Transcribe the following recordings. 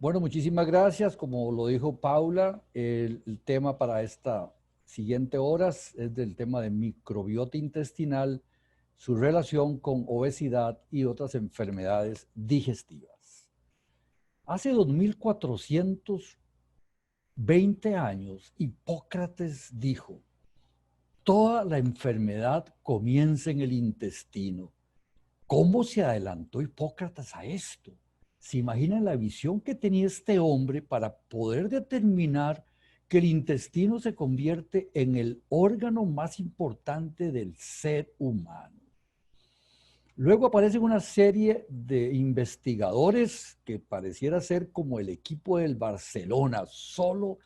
Bueno, muchísimas gracias. Como lo dijo Paula, el tema para esta siguiente horas es del tema de microbiota intestinal, su relación con obesidad y otras enfermedades digestivas. Hace 2420 años, Hipócrates dijo, toda la enfermedad comienza en el intestino. ¿Cómo se adelantó Hipócrates a esto? ¿Se imaginan la visión que tenía este hombre para poder determinar que el intestino se convierte en el órgano más importante del ser humano? Luego aparecen una serie de investigadores que pareciera ser como el equipo del Barcelona, solo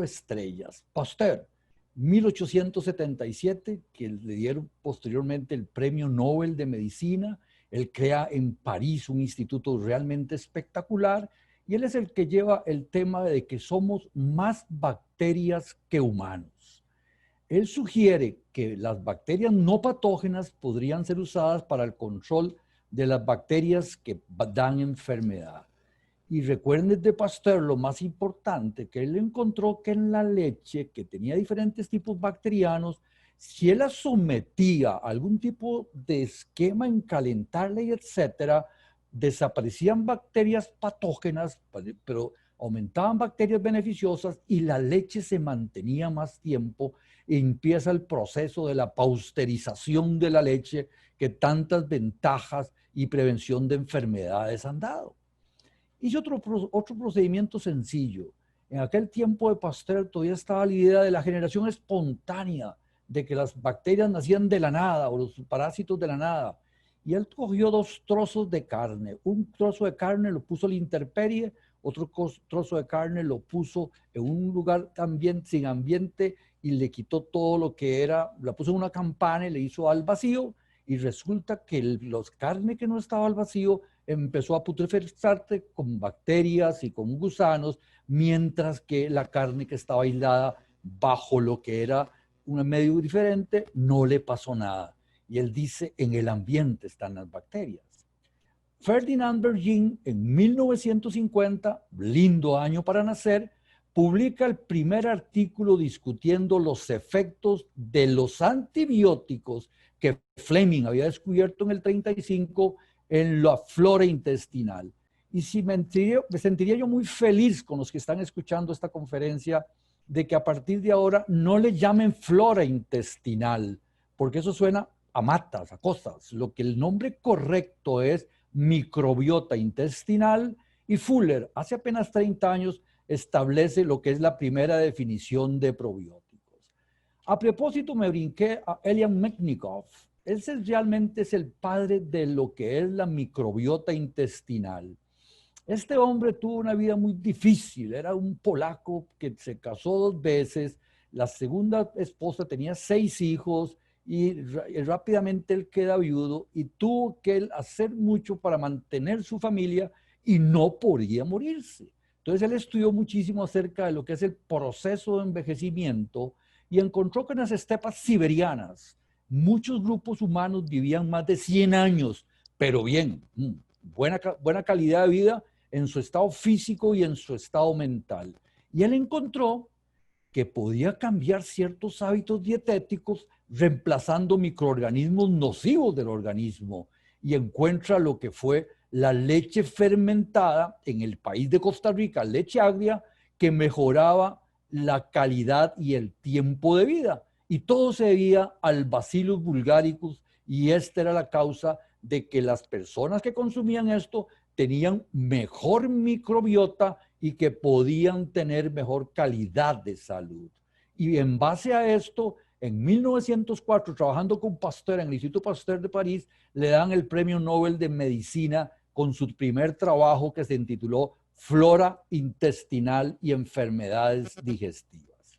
estrellas. Pasteur, 1877, que le dieron posteriormente el Premio Nobel de Medicina. Él crea en París un instituto realmente espectacular y él es el que lleva el tema de que somos más bacterias que humanos. Él sugiere que las bacterias no patógenas podrían ser usadas para el control de las bacterias que dan enfermedad. Y recuerden de Pasteur lo más importante, que él encontró que en la leche, que tenía diferentes tipos bacterianos, si él la sometía a algún tipo de esquema en calentarla y etcétera, desaparecían bacterias patógenas, pero aumentaban bacterias beneficiosas y la leche se mantenía más tiempo y empieza el proceso de la pasteurización de la leche que tantas ventajas y prevención de enfermedades han dado. Hice otro procedimiento sencillo. En aquel tiempo de Pasteur todavía estaba la idea de la generación espontánea, de que las bacterias nacían de la nada o los parásitos de la nada. Y él cogió dos trozos de carne. Un trozo de carne lo puso a la intemperie, otro trozo de carne lo puso en un lugar también sin ambiente y le quitó todo lo que era, la puso en una campana y le hizo al vacío. Y resulta que los carne que no estaba al vacío empezó a putrefaciarse con bacterias y con gusanos, mientras que la carne que estaba aislada bajo lo que era un medio diferente no le pasó nada. Y él dice, en el ambiente están las bacterias. Ferdinand Bergin, en 1950, lindo año para nacer, publica el primer artículo discutiendo los efectos de los antibióticos que Fleming había descubierto en el 35 en la flora intestinal. Y si me sentiría yo muy feliz con los que están escuchando esta conferencia de que a partir de ahora no le llamen flora intestinal, porque eso suena a matas, a cosas. Lo que el nombre correcto es microbiota intestinal, y Fuller, hace apenas 30 años, establece lo que es la primera definición de probióticos. A propósito, me brinqué a Elian Metchnikoff. Ese realmente es el padre de lo que es la microbiota intestinal. Este hombre tuvo una vida muy difícil, era un polaco que se casó 2 veces, la segunda esposa tenía 6 hijos y rápidamente él queda viudo y tuvo que hacer mucho para mantener su familia y no podía morirse. Entonces él estudió muchísimo acerca de lo que es el proceso de envejecimiento y encontró que en las estepas siberianas muchos grupos humanos vivían más de 100 años, pero bien, buena calidad de vida en su estado físico y en su estado mental. Y él encontró que podía cambiar ciertos hábitos dietéticos reemplazando microorganismos nocivos del organismo y encuentra lo que fue la leche fermentada en el país de Costa Rica, leche agria, que mejoraba la calidad y el tiempo de vida. Y todo se debía al Bacillus bulgaricus y esta era la causa de que las personas que consumían esto tenían mejor microbiota y que podían tener mejor calidad de salud. Y en base a esto, en 1904, trabajando con Pasteur en el Instituto Pasteur de París, le dan el Premio Nobel de Medicina con su primer trabajo que se intituló Flora intestinal y enfermedades digestivas.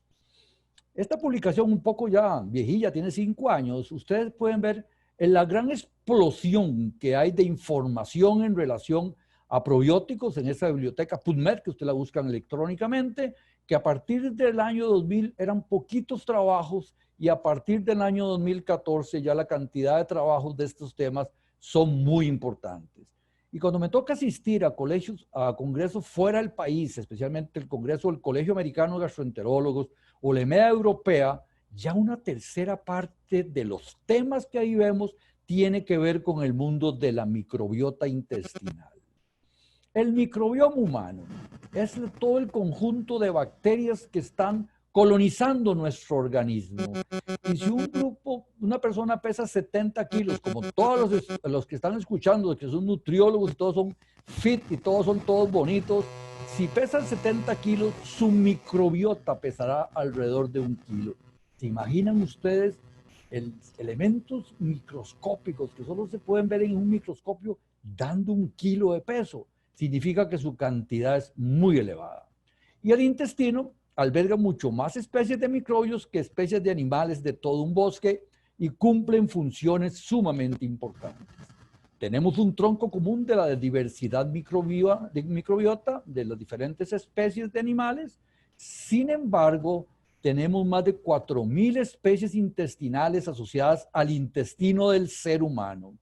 Esta publicación un poco ya viejilla, tiene 5 años, ustedes pueden ver en la gran explosión que hay de información en relación a probióticos en esa biblioteca PubMed, que usted la buscan electrónicamente, que a partir del año 2000 eran poquitos trabajos y a partir del año 2014 ya la cantidad de trabajos de estos temas son muy importantes. Y cuando me toca asistir a colegios, a congresos fuera del país, especialmente el congreso del Colegio Americano de Gastroenterólogos o la EMEA Europea, ya una tercera parte de los temas que ahí vemos tiene que ver con el mundo de la microbiota intestinal. El microbioma humano es todo el conjunto de bacterias que están colonizando nuestro organismo. Y si un grupo, una persona pesa 70 kilos, como todos los que están escuchando, que son nutriólogos y todos son fit y todos son todos bonitos, si pesan 70 kilos, su microbiota pesará alrededor de 1 kilo. ¿Se imaginan ustedes elementos microscópicos que solo se pueden ver en un microscopio dando 1 kilo de peso? Significa que su cantidad es muy elevada. Y el intestino alberga mucho más especies de microbios que especies de animales de todo un bosque y cumplen funciones sumamente importantes. Tenemos un tronco común de la diversidad microbiota de las diferentes especies de animales. Sin embargo, tenemos más de 4.000 especies intestinales asociadas al intestino del ser humano.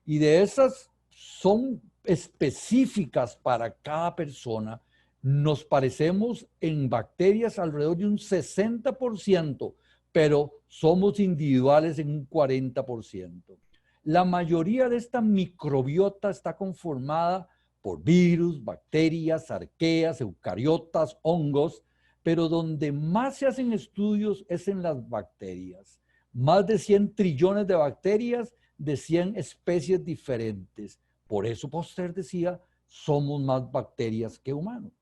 Y de esas son específicas para cada persona. Nos parecemos en bacterias alrededor de un 60%, pero somos individuales en un 40%. La mayoría de esta microbiota está conformada por virus, bacterias, arqueas, eucariotas, hongos, pero donde más se hacen estudios es en las bacterias. Más de 100 trillones de bacterias de 100 especies diferentes. Por eso Foster decía, somos más bacterias que humanos.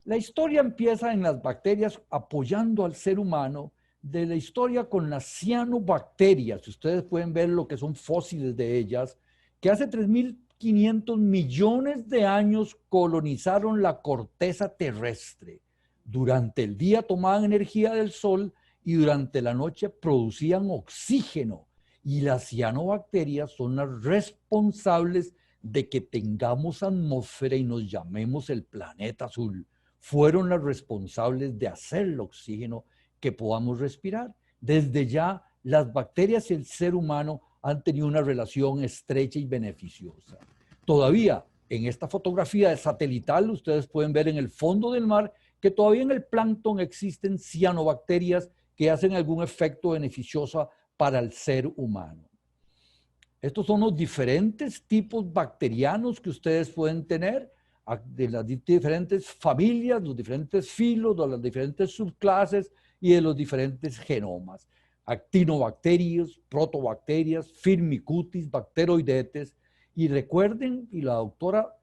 La historia empieza en las bacterias apoyando al ser humano, de la historia con las cianobacterias. Ustedes pueden ver lo que son fósiles de ellas, que hace 3.500 millones de años colonizaron la corteza terrestre. Durante el día tomaban energía del sol y durante la noche producían oxígeno. Y las cianobacterias son las responsables de que tengamos atmósfera y nos llamemos el planeta azul. Fueron las responsables de hacer el oxígeno que podamos respirar. Desde ya, las bacterias y el ser humano han tenido una relación estrecha y beneficiosa. Todavía, en esta fotografía de satelital, ustedes pueden ver en el fondo del mar que todavía en el plancton existen cianobacterias que hacen algún efecto beneficioso para el ser humano. Estos son los diferentes tipos bacterianos que ustedes pueden tener, de las diferentes familias, los diferentes filos, de las diferentes subclases y de los diferentes genomas. Actinobacterias, protobacterias, firmicutes, bacteroidetes. Y recuerden, y la doctora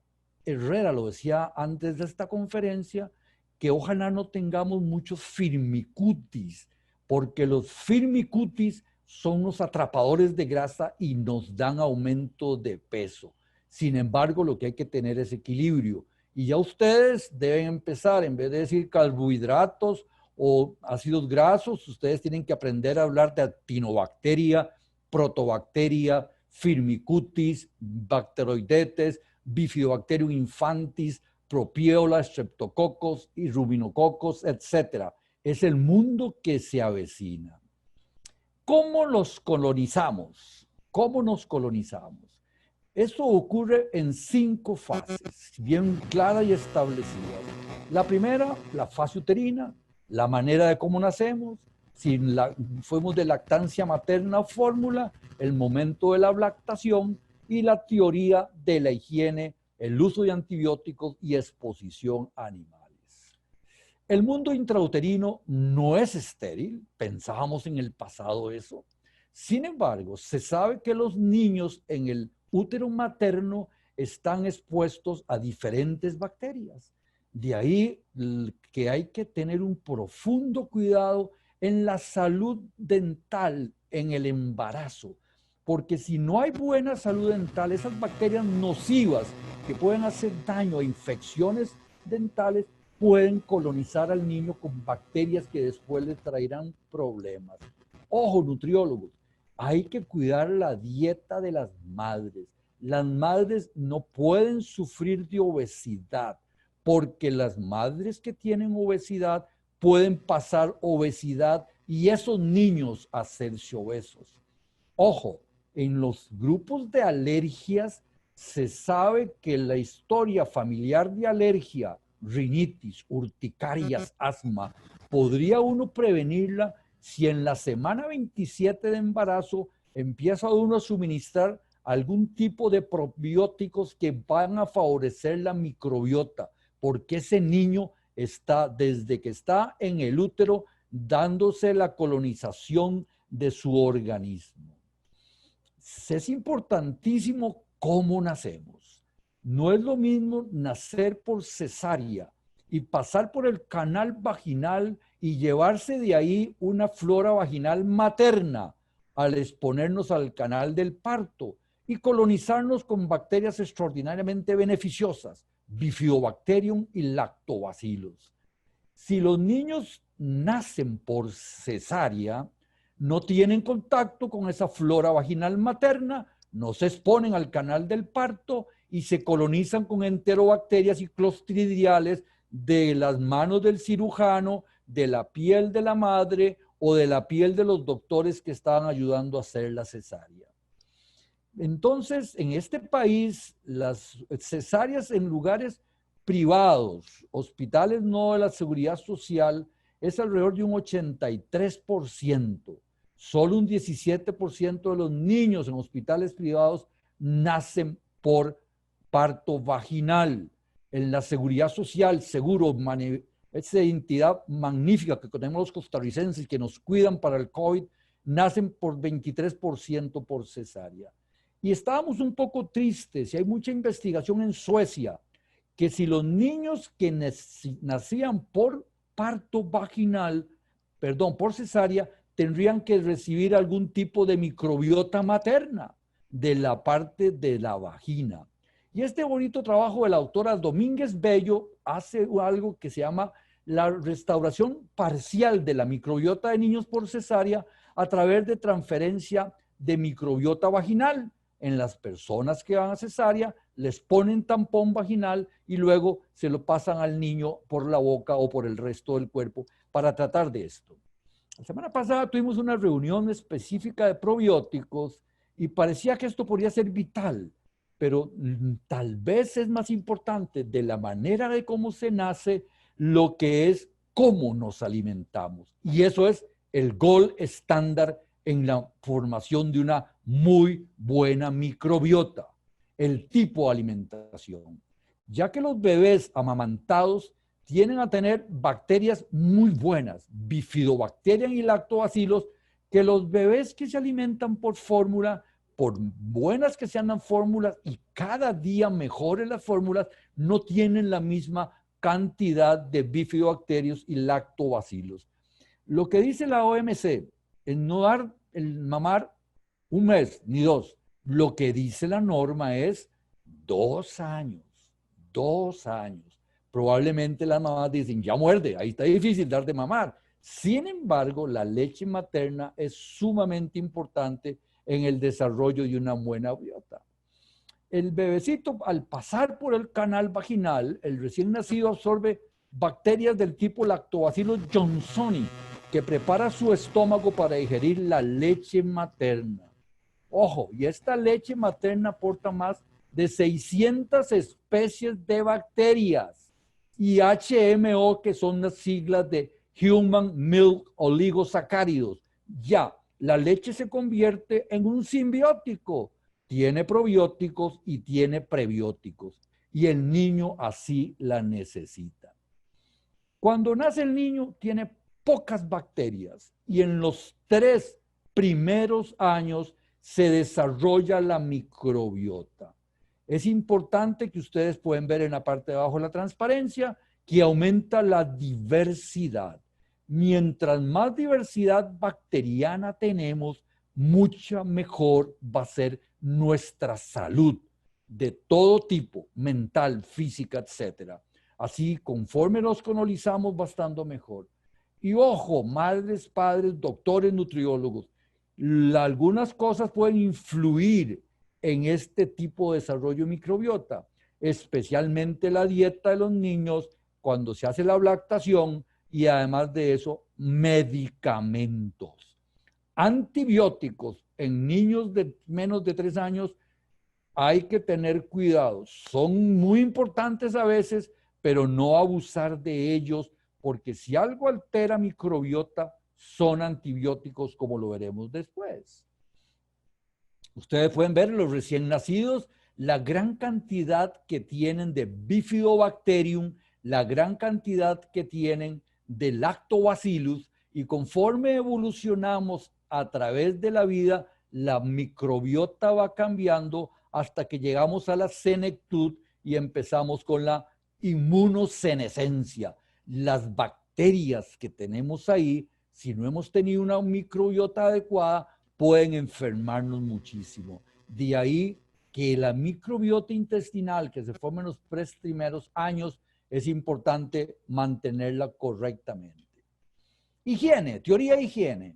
Herrera lo decía antes de esta conferencia, que ojalá no tengamos muchos firmicutes, porque los firmicutes son los atrapadores de grasa y nos dan aumento de peso. Sin embargo, lo que hay que tener es equilibrio. Y ya ustedes deben empezar, en vez de decir carbohidratos o ácidos grasos, ustedes tienen que aprender a hablar de actinobacteria, protobacteria, firmicutes, bacteroidetes, bifidobacterium infantis, propiola, streptococos y rubinococos, etc. Es el mundo que se avecina. ¿Cómo los colonizamos? ¿Cómo nos colonizamos? Esto ocurre en 5 fases, bien claras y establecidas. La primera, la fase uterina, la manera de cómo nacemos, si fuimos de lactancia materna o fórmula, el momento de la lactación y la teoría de la higiene, el uso de antibióticos y exposición a animales. El mundo intrauterino no es estéril, pensábamos en el pasado eso. Sin embargo, se sabe que los niños en el útero materno están expuestos a diferentes bacterias. De ahí que hay que tener un profundo cuidado en la salud dental en el embarazo, porque si no hay buena salud dental, esas bacterias nocivas que pueden hacer daño a infecciones dentales pueden colonizar al niño con bacterias que después le traerán problemas. Ojo, nutriólogos, hay que cuidar la dieta de las madres. Las madres no pueden sufrir de obesidad, porque las madres que tienen obesidad pueden pasar obesidad y esos niños hacerse obesos. Ojo, en los grupos de alergias se sabe que la historia familiar de alergia, rinitis, urticarias, asma, podría uno prevenirla si en la semana 27 de embarazo empieza uno a suministrar algún tipo de probióticos que van a favorecer la microbiota, porque ese niño está, desde que está en el útero, dándose la colonización de su organismo. Es importantísimo cómo nacemos. No es lo mismo nacer por cesárea y pasar por el canal vaginal y llevarse de ahí una flora vaginal materna al exponernos al canal del parto y colonizarnos con bacterias extraordinariamente beneficiosas, Bifidobacterium y Lactobacillus. Si los niños nacen por cesárea, no tienen contacto con esa flora vaginal materna, no se exponen al canal del parto y se colonizan con enterobacterias y clostridiales de las manos del cirujano, de la piel de la madre o de la piel de los doctores que estaban ayudando a hacer la cesárea. Entonces, en este país, las cesáreas en lugares privados, hospitales no de la seguridad social, es alrededor de un 83%. Solo un 17% de los niños en hospitales privados nacen por parto vaginal. En la seguridad social, seguro, esa entidad magnífica que tenemos los costarricenses que nos cuidan para el COVID, nacen por 23% por cesárea. Y estábamos un poco tristes, y hay mucha investigación en Suecia, que si los niños que nacían por parto vaginal, perdón, por cesárea, tendrían que recibir algún tipo de microbiota materna de la parte de la vagina. Y este bonito trabajo de la autora Domínguez Bello hace algo que se llama la restauración parcial de la microbiota de niños por cesárea a través de transferencia de microbiota vaginal. En las personas que van a cesárea, les ponen tampón vaginal y luego se lo pasan al niño por la boca o por el resto del cuerpo para tratar de esto. La semana pasada tuvimos una reunión específica de probióticos y parecía que esto podría ser vital, pero tal vez es más importante de la manera de cómo se nace lo que es cómo nos alimentamos. Y eso es el gold estándar en la formación de una muy buena microbiota, el tipo de alimentación. Ya que los bebés amamantados tienden a tener bacterias muy buenas, Bifidobacterium y Lactobacillus, que los bebés que se alimentan por fórmula, por buenas que sean las fórmulas y cada día mejores las fórmulas, no tienen la misma cantidad de bifidobacterios y lactobacillus. Lo que dice la OMC es no dar el mamar un mes ni dos. Lo que dice la norma es 2 años. 2 años. Probablemente las mamás dicen, ya muerde, ahí está difícil dar de mamar. Sin embargo, la leche materna es sumamente importante en el desarrollo de una buena biota. El bebecito, al pasar por el canal vaginal, el recién nacido absorbe bacterias del tipo Lactobacillus johnsoni, que prepara su estómago para digerir la leche materna. Ojo, y esta leche materna aporta más de 600 especies de bacterias y HMO, que son las siglas de Human Milk Oligosacáridos. Ya, la leche se convierte en un simbiótico. Tiene probióticos y tiene prebióticos. Y el niño así la necesita. Cuando nace el niño, tiene pocas bacterias y en los 3 primeros años se desarrolla la microbiota. Es importante que ustedes pueden ver en la parte de abajo la transparencia que aumenta la diversidad. Mientras más diversidad bacteriana tenemos, mucha mejor va a ser nuestra salud de todo tipo, mental, física, etcétera. Así, conforme nos colonizamos, va estando mejor. Y ojo, madres, padres, doctores, nutriólogos, algunas cosas pueden influir en este tipo de desarrollo microbiota, especialmente la dieta de los niños cuando se hace la lactación y además de eso, medicamentos. Antibióticos en niños de menos de 3 años hay que tener cuidado. Son muy importantes a veces, pero no abusar de ellos, porque si algo altera microbiota, son antibióticos, como lo veremos después. Ustedes pueden ver en los recién nacidos la gran cantidad que tienen de Bifidobacterium, la gran cantidad que tienen de Lactobacillus, y conforme evolucionamos a través de la vida, la microbiota va cambiando hasta que llegamos a la senectud y empezamos con la inmunosenescencia. Las bacterias que tenemos ahí, si no hemos tenido una microbiota adecuada, pueden enfermarnos muchísimo. De ahí que la microbiota intestinal que se forma en los 3 primeros años es importante mantenerla correctamente. Higiene, teoría de higiene.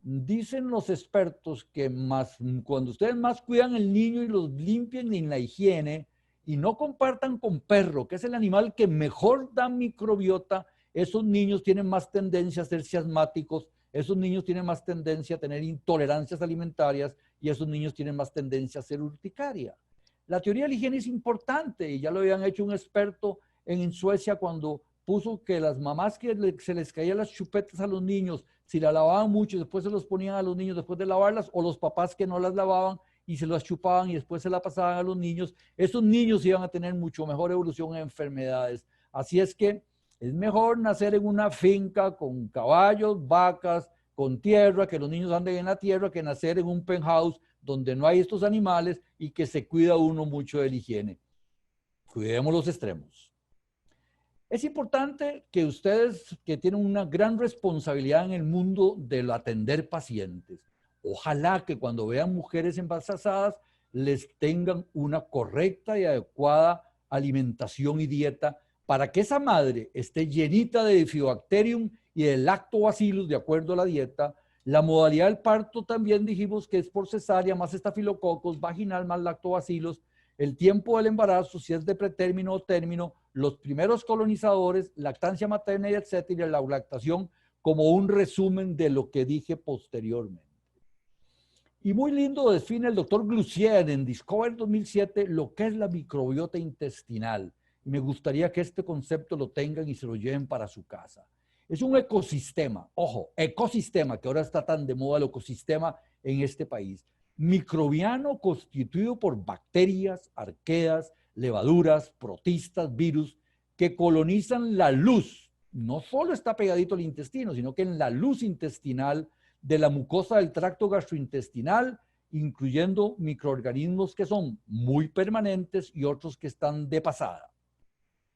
Dicen los expertos que cuando ustedes más cuidan al niño y los limpian en la higiene y no compartan con perro, que es el animal que mejor da microbiota, esos niños tienen más tendencia a serse asmáticos, esos niños tienen más tendencia a tener intolerancias alimentarias y esos niños tienen más tendencia a ser urticaria. La teoría de la higiene es importante y ya lo habían hecho un experto en Suecia cuando puso que las mamás que se les caían las chupetas a los niños, si la lavaban mucho y después se los ponían a los niños después de lavarlas, o los papás que no las lavaban y se las chupaban y después se la pasaban a los niños, esos niños iban a tener mucho mejor evolución en enfermedades. Así es que es mejor nacer en una finca con caballos, vacas, con tierra, que los niños anden en la tierra, que nacer en un penthouse donde no hay estos animales y que se cuida uno mucho de la higiene. Cuidemos los extremos. Es importante que ustedes, que tienen una gran responsabilidad en el mundo de atender pacientes, ojalá que cuando vean mujeres embarazadas les tengan una correcta y adecuada alimentación y dieta para que esa madre esté llenita de Bifidobacterium y de Lactobacillus de acuerdo a la dieta. La modalidad del parto también dijimos que es por cesárea, más estafilococos, vaginal, más lactobacillus. El tiempo del embarazo, si es de pretérmino o término, los primeros colonizadores, lactancia materna y etcétera, y la lactación como un resumen de lo que dije posteriormente. Y muy lindo define el doctor Glucier en Discover 2007 lo que es la microbiota intestinal. Y me gustaría que este concepto lo tengan y se lo lleven para su casa. Es un ecosistema, ojo, ecosistema, que ahora está tan de moda el ecosistema en este país, microbiano constituido por bacterias, arqueas, levaduras, protistas, virus, que colonizan la luz. No solo está pegadito al intestino, sino que en la luz intestinal de la mucosa del tracto gastrointestinal, incluyendo microorganismos que son muy permanentes y otros que están de pasada.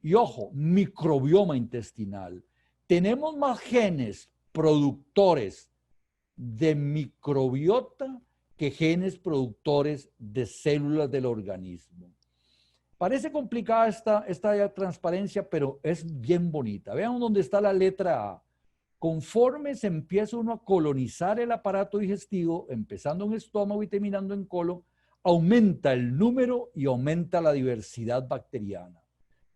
Y ojo, microbioma intestinal. Tenemos más genes productores de microbiota que genes productores de células del organismo. Parece complicada esta transparencia, pero es bien bonita. Vean dónde está la letra A. Conforme se empieza uno a colonizar el aparato digestivo, empezando en estómago y terminando en colon, aumenta el número y aumenta la diversidad bacteriana.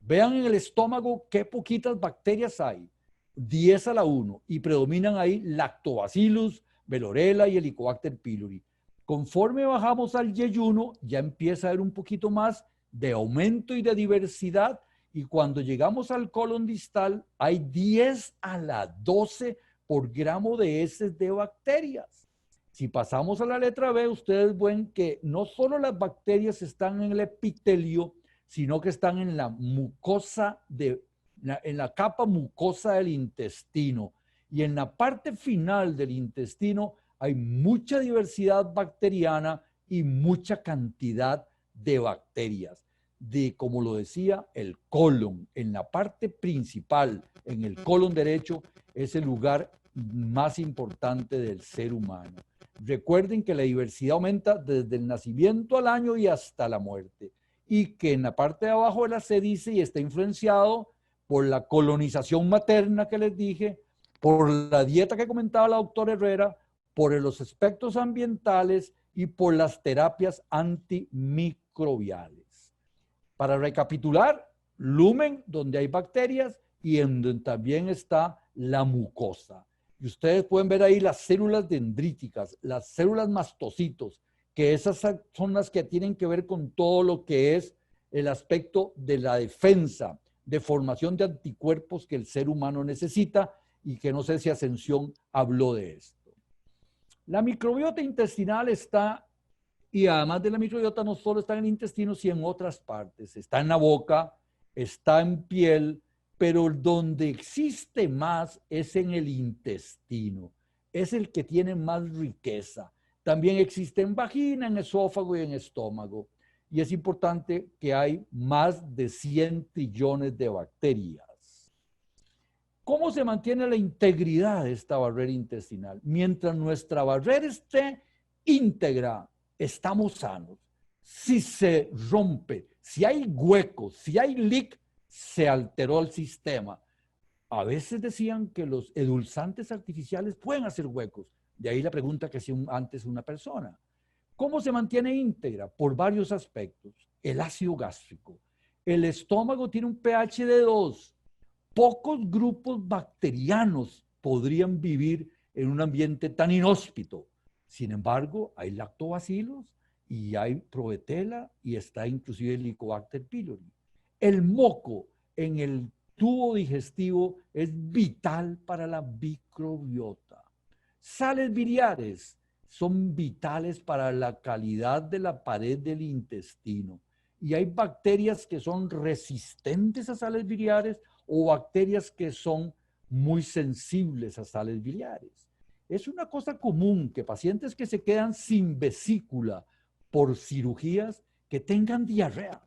Vean en el estómago qué poquitas bacterias hay, 10 a la 1, y predominan ahí Lactobacillus, Velorella y Helicobacter pylori. Conforme bajamos al yeyuno, ya empieza a haber un poquito más de aumento y de diversidad, y cuando llegamos al colon distal hay 10 a la 12 por gramo de heces de bacterias. Si pasamos a la letra B, ustedes ven que no solo las bacterias están en el epitelio, sino que están en la mucosa, en la capa mucosa del intestino. Y en la parte final del intestino hay mucha diversidad bacteriana y mucha cantidad de bacterias. Como lo decía, el colon, en la parte principal, en el colon derecho, es el lugar más importante del ser humano. Recuerden que la diversidad aumenta desde el nacimiento al año y hasta la muerte. Y que en la parte de abajo de la C dice y está influenciado por la colonización materna que les dije, por la dieta que comentaba la doctora Herrera, por los aspectos ambientales y por las terapias antimicrobiales. Para recapitular, lumen, donde hay bacterias, y en donde también está la mucosa. Y ustedes pueden ver ahí las células dendríticas, las células mastocitos, que esas son las que tienen que ver con todo lo que es el aspecto de la defensa, de formación de anticuerpos que el ser humano necesita, y que no sé si Ascensión habló de esto. La microbiota intestinal está, y además de la microbiota, no solo está en el intestino, sino en otras partes. Está en la boca, está en piel, pero donde existe más es en el intestino. Es el que tiene más riqueza. También existe en vagina, en esófago y en estómago. Y es importante que hay más de 100 trillones de bacterias. ¿Cómo se mantiene la integridad de esta barrera intestinal? Mientras nuestra barrera esté íntegra, estamos sanos. Si se rompe, si hay huecos, si hay leak, se alteró el sistema. A veces decían que los edulzantes artificiales pueden hacer huecos. De ahí la pregunta que hacía antes una persona. ¿Cómo se mantiene íntegra? Por varios aspectos. El ácido gástrico. El estómago tiene un pH de 2. Pocos grupos bacterianos podrían vivir en un ambiente tan inhóspito. Sin embargo, hay lactobacilos y hay provetela y está inclusive el Helicobacter pylori. El moco en el tubo digestivo es vital para la microbiota. Sales biliares son vitales para la calidad de la pared del intestino. Y hay bacterias que son resistentes a sales biliares o bacterias que son muy sensibles a sales biliares. Es una cosa común que pacientes que se quedan sin vesícula por cirugías que tengan diarrea,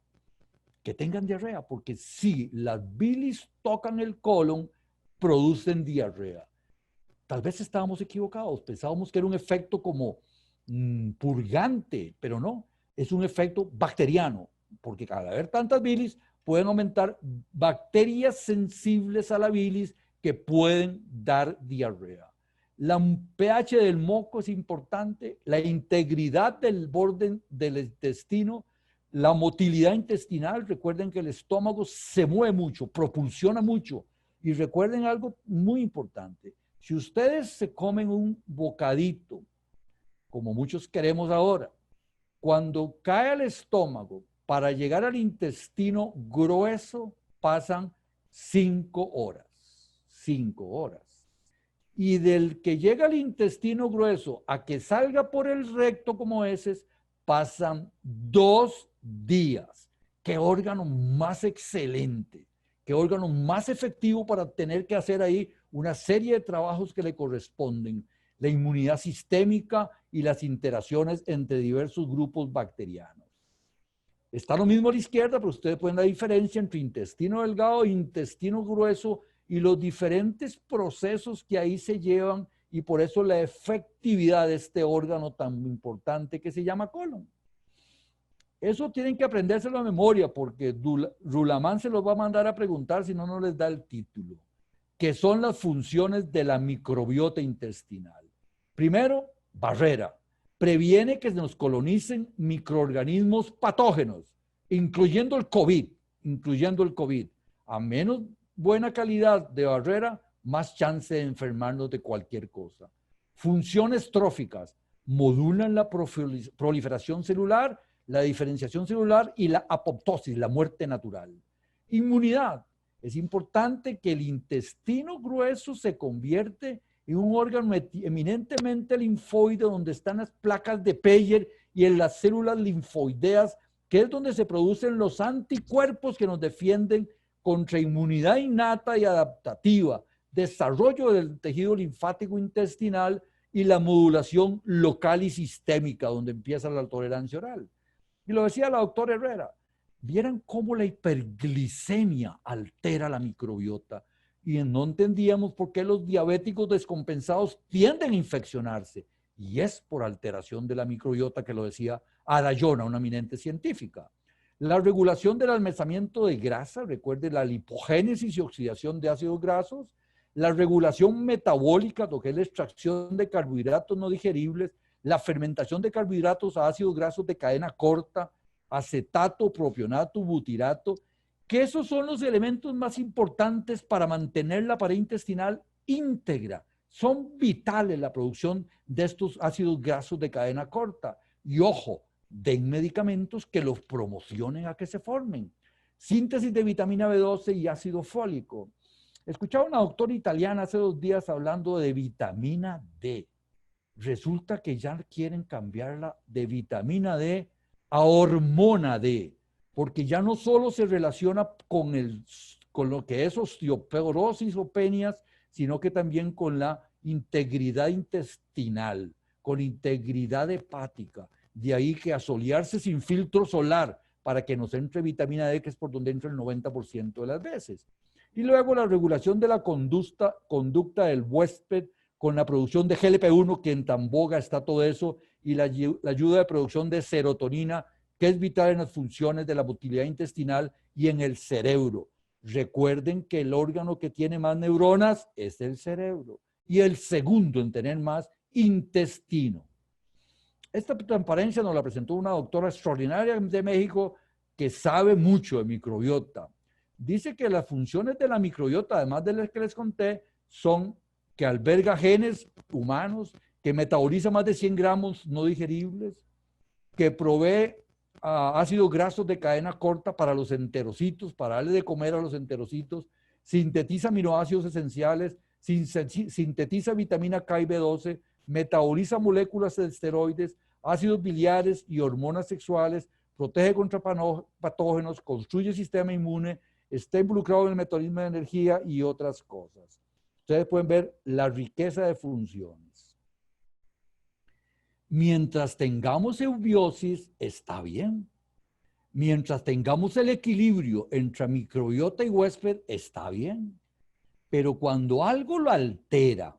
porque si las bilis tocan el colon, producen diarrea. Tal vez estábamos equivocados, pensábamos que era un efecto como purgante, pero no, es un efecto bacteriano, porque al haber tantas bilis, pueden aumentar bacterias sensibles a la bilis que pueden dar diarrea. La pH del moco es importante, la integridad del borde del intestino, la motilidad intestinal. Recuerden que el estómago se mueve mucho, propulsiona mucho. Y recuerden algo muy importante. Si ustedes se comen un bocadito, como muchos queremos ahora, cuando cae al estómago, para llegar al intestino grueso pasan 5 horas. 5 horas. Y del que llega al intestino grueso a que salga por el recto como heces, pasan 2 días. ¿Qué órgano más excelente? ¿Qué órgano más efectivo para tener que hacer ahí una serie de trabajos que le corresponden? La inmunidad sistémica y las interacciones entre diversos grupos bacterianos. Está lo mismo a la izquierda, pero ustedes pueden ver la diferencia entre intestino delgado e intestino grueso y los diferentes procesos que ahí se llevan, y por eso la efectividad de este órgano tan importante que se llama colon. Eso tienen que aprendérselo a memoria, porque Rulamán se los va a mandar a preguntar si no, no les da el título, que son las funciones de la microbiota intestinal. Primero, barrera. Previene que nos colonicen microorganismos patógenos, incluyendo el COVID. A menos buena calidad de barrera, más chance de enfermarnos de cualquier cosa. Funciones tróficas. Modulan la proliferación celular, la diferenciación celular y la apoptosis, la muerte natural. Inmunidad. Es importante que el intestino grueso se convierte en un órgano eminentemente linfoide, donde están las placas de Peyer y en las células linfoideas, que es donde se producen los anticuerpos que nos defienden contra inmunidad innata y adaptativa, desarrollo del tejido linfático intestinal y la modulación local y sistémica, donde empieza la tolerancia oral. Y lo decía la doctora Herrera, vieran cómo la hiperglicemia altera la microbiota, y no entendíamos por qué los diabéticos descompensados tienden a infeccionarse, y es por alteración de la microbiota, que lo decía Arayona, una eminente científica. La regulación del almacenamiento de grasa, recuerde la lipogénesis y oxidación de ácidos grasos, la regulación metabólica, lo que es la extracción de carbohidratos no digeribles, la fermentación de carbohidratos a ácidos grasos de cadena corta, acetato, propionato, butirato, que esos son los elementos más importantes para mantener la pared intestinal íntegra. Son vitales la producción de estos ácidos grasos de cadena corta. Y ojo, den medicamentos que los promocionen a que se formen. Síntesis de vitamina B12 y ácido fólico. Escuchaba a una doctora italiana hace 2 días hablando de vitamina D. Resulta que ya quieren cambiarla de vitamina D a hormona D, porque ya no solo se relaciona con lo que es osteoporosis o penias, sino que también con la integridad intestinal, con integridad hepática. De ahí que asolearse sin filtro solar para que nos entre vitamina D, que es por donde entra el 90% de las veces. Y luego la regulación de la conducta del huésped con la producción de GLP-1, que en tan boga está todo eso, y la ayuda de producción de serotonina, que es vital en las funciones de la motilidad intestinal y en el cerebro. Recuerden que el órgano que tiene más neuronas es el cerebro, y el segundo en tener más, intestino. Esta transparencia nos la presentó una doctora extraordinaria de México que sabe mucho de microbiota. Dice que las funciones de la microbiota, además de las que les conté, son que alberga genes humanos, que metaboliza más de 100 gramos no digeribles, que provee ácidos grasos de cadena corta para los enterocitos, para darle de comer a los enterocitos, sintetiza aminoácidos esenciales, sintetiza vitamina K y B12, metaboliza moléculas de esteroides, ácidos biliares y hormonas sexuales, protege contra patógenos, construye el sistema inmune, está involucrado en el metabolismo de energía y otras cosas. Ustedes pueden ver la riqueza de funciones. Mientras tengamos eubiosis, está bien. Mientras tengamos el equilibrio entre microbiota y huésped, está bien. Pero cuando algo lo altera,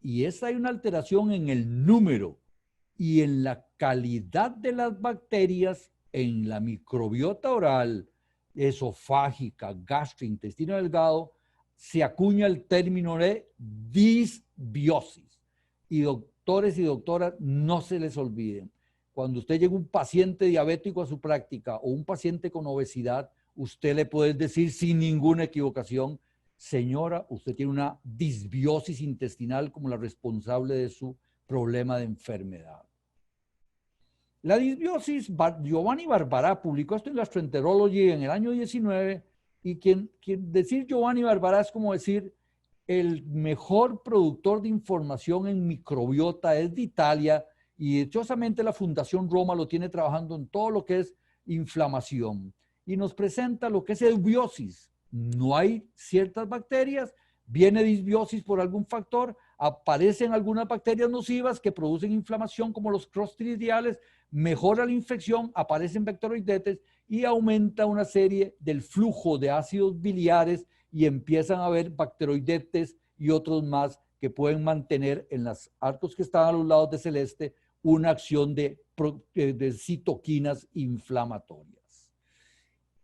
y hay una alteración en el número y en la calidad de las bacterias en la microbiota oral, esofágica, gastrointestino delgado, se acuña el término de disbiosis. Y doctores y doctoras, no se les olviden. Cuando usted llega un paciente diabético a su práctica o un paciente con obesidad, usted le puede decir sin ninguna equivocación: señora, usted tiene una disbiosis intestinal como la responsable de su problema de enfermedad. La disbiosis, Giovanni Barbarà publicó esto en Gastroenterology en el año 19, y quien decir Giovanni Barbarà es como decir el mejor productor de información en microbiota es de Italia, y dichosamente la Fundación Roma lo tiene trabajando en todo lo que es inflamación, y nos presenta lo que es eubiosis. No hay ciertas bacterias, viene disbiosis por algún factor, aparecen algunas bacterias nocivas que producen inflamación como los clostridiales, mejora la infección, aparecen bacteroidetes y aumenta una serie del flujo de ácidos biliares y empiezan a haber bacteroidetes y otros más que pueden mantener en los arcos que están a los lados de celeste una acción de citoquinas inflamatorias.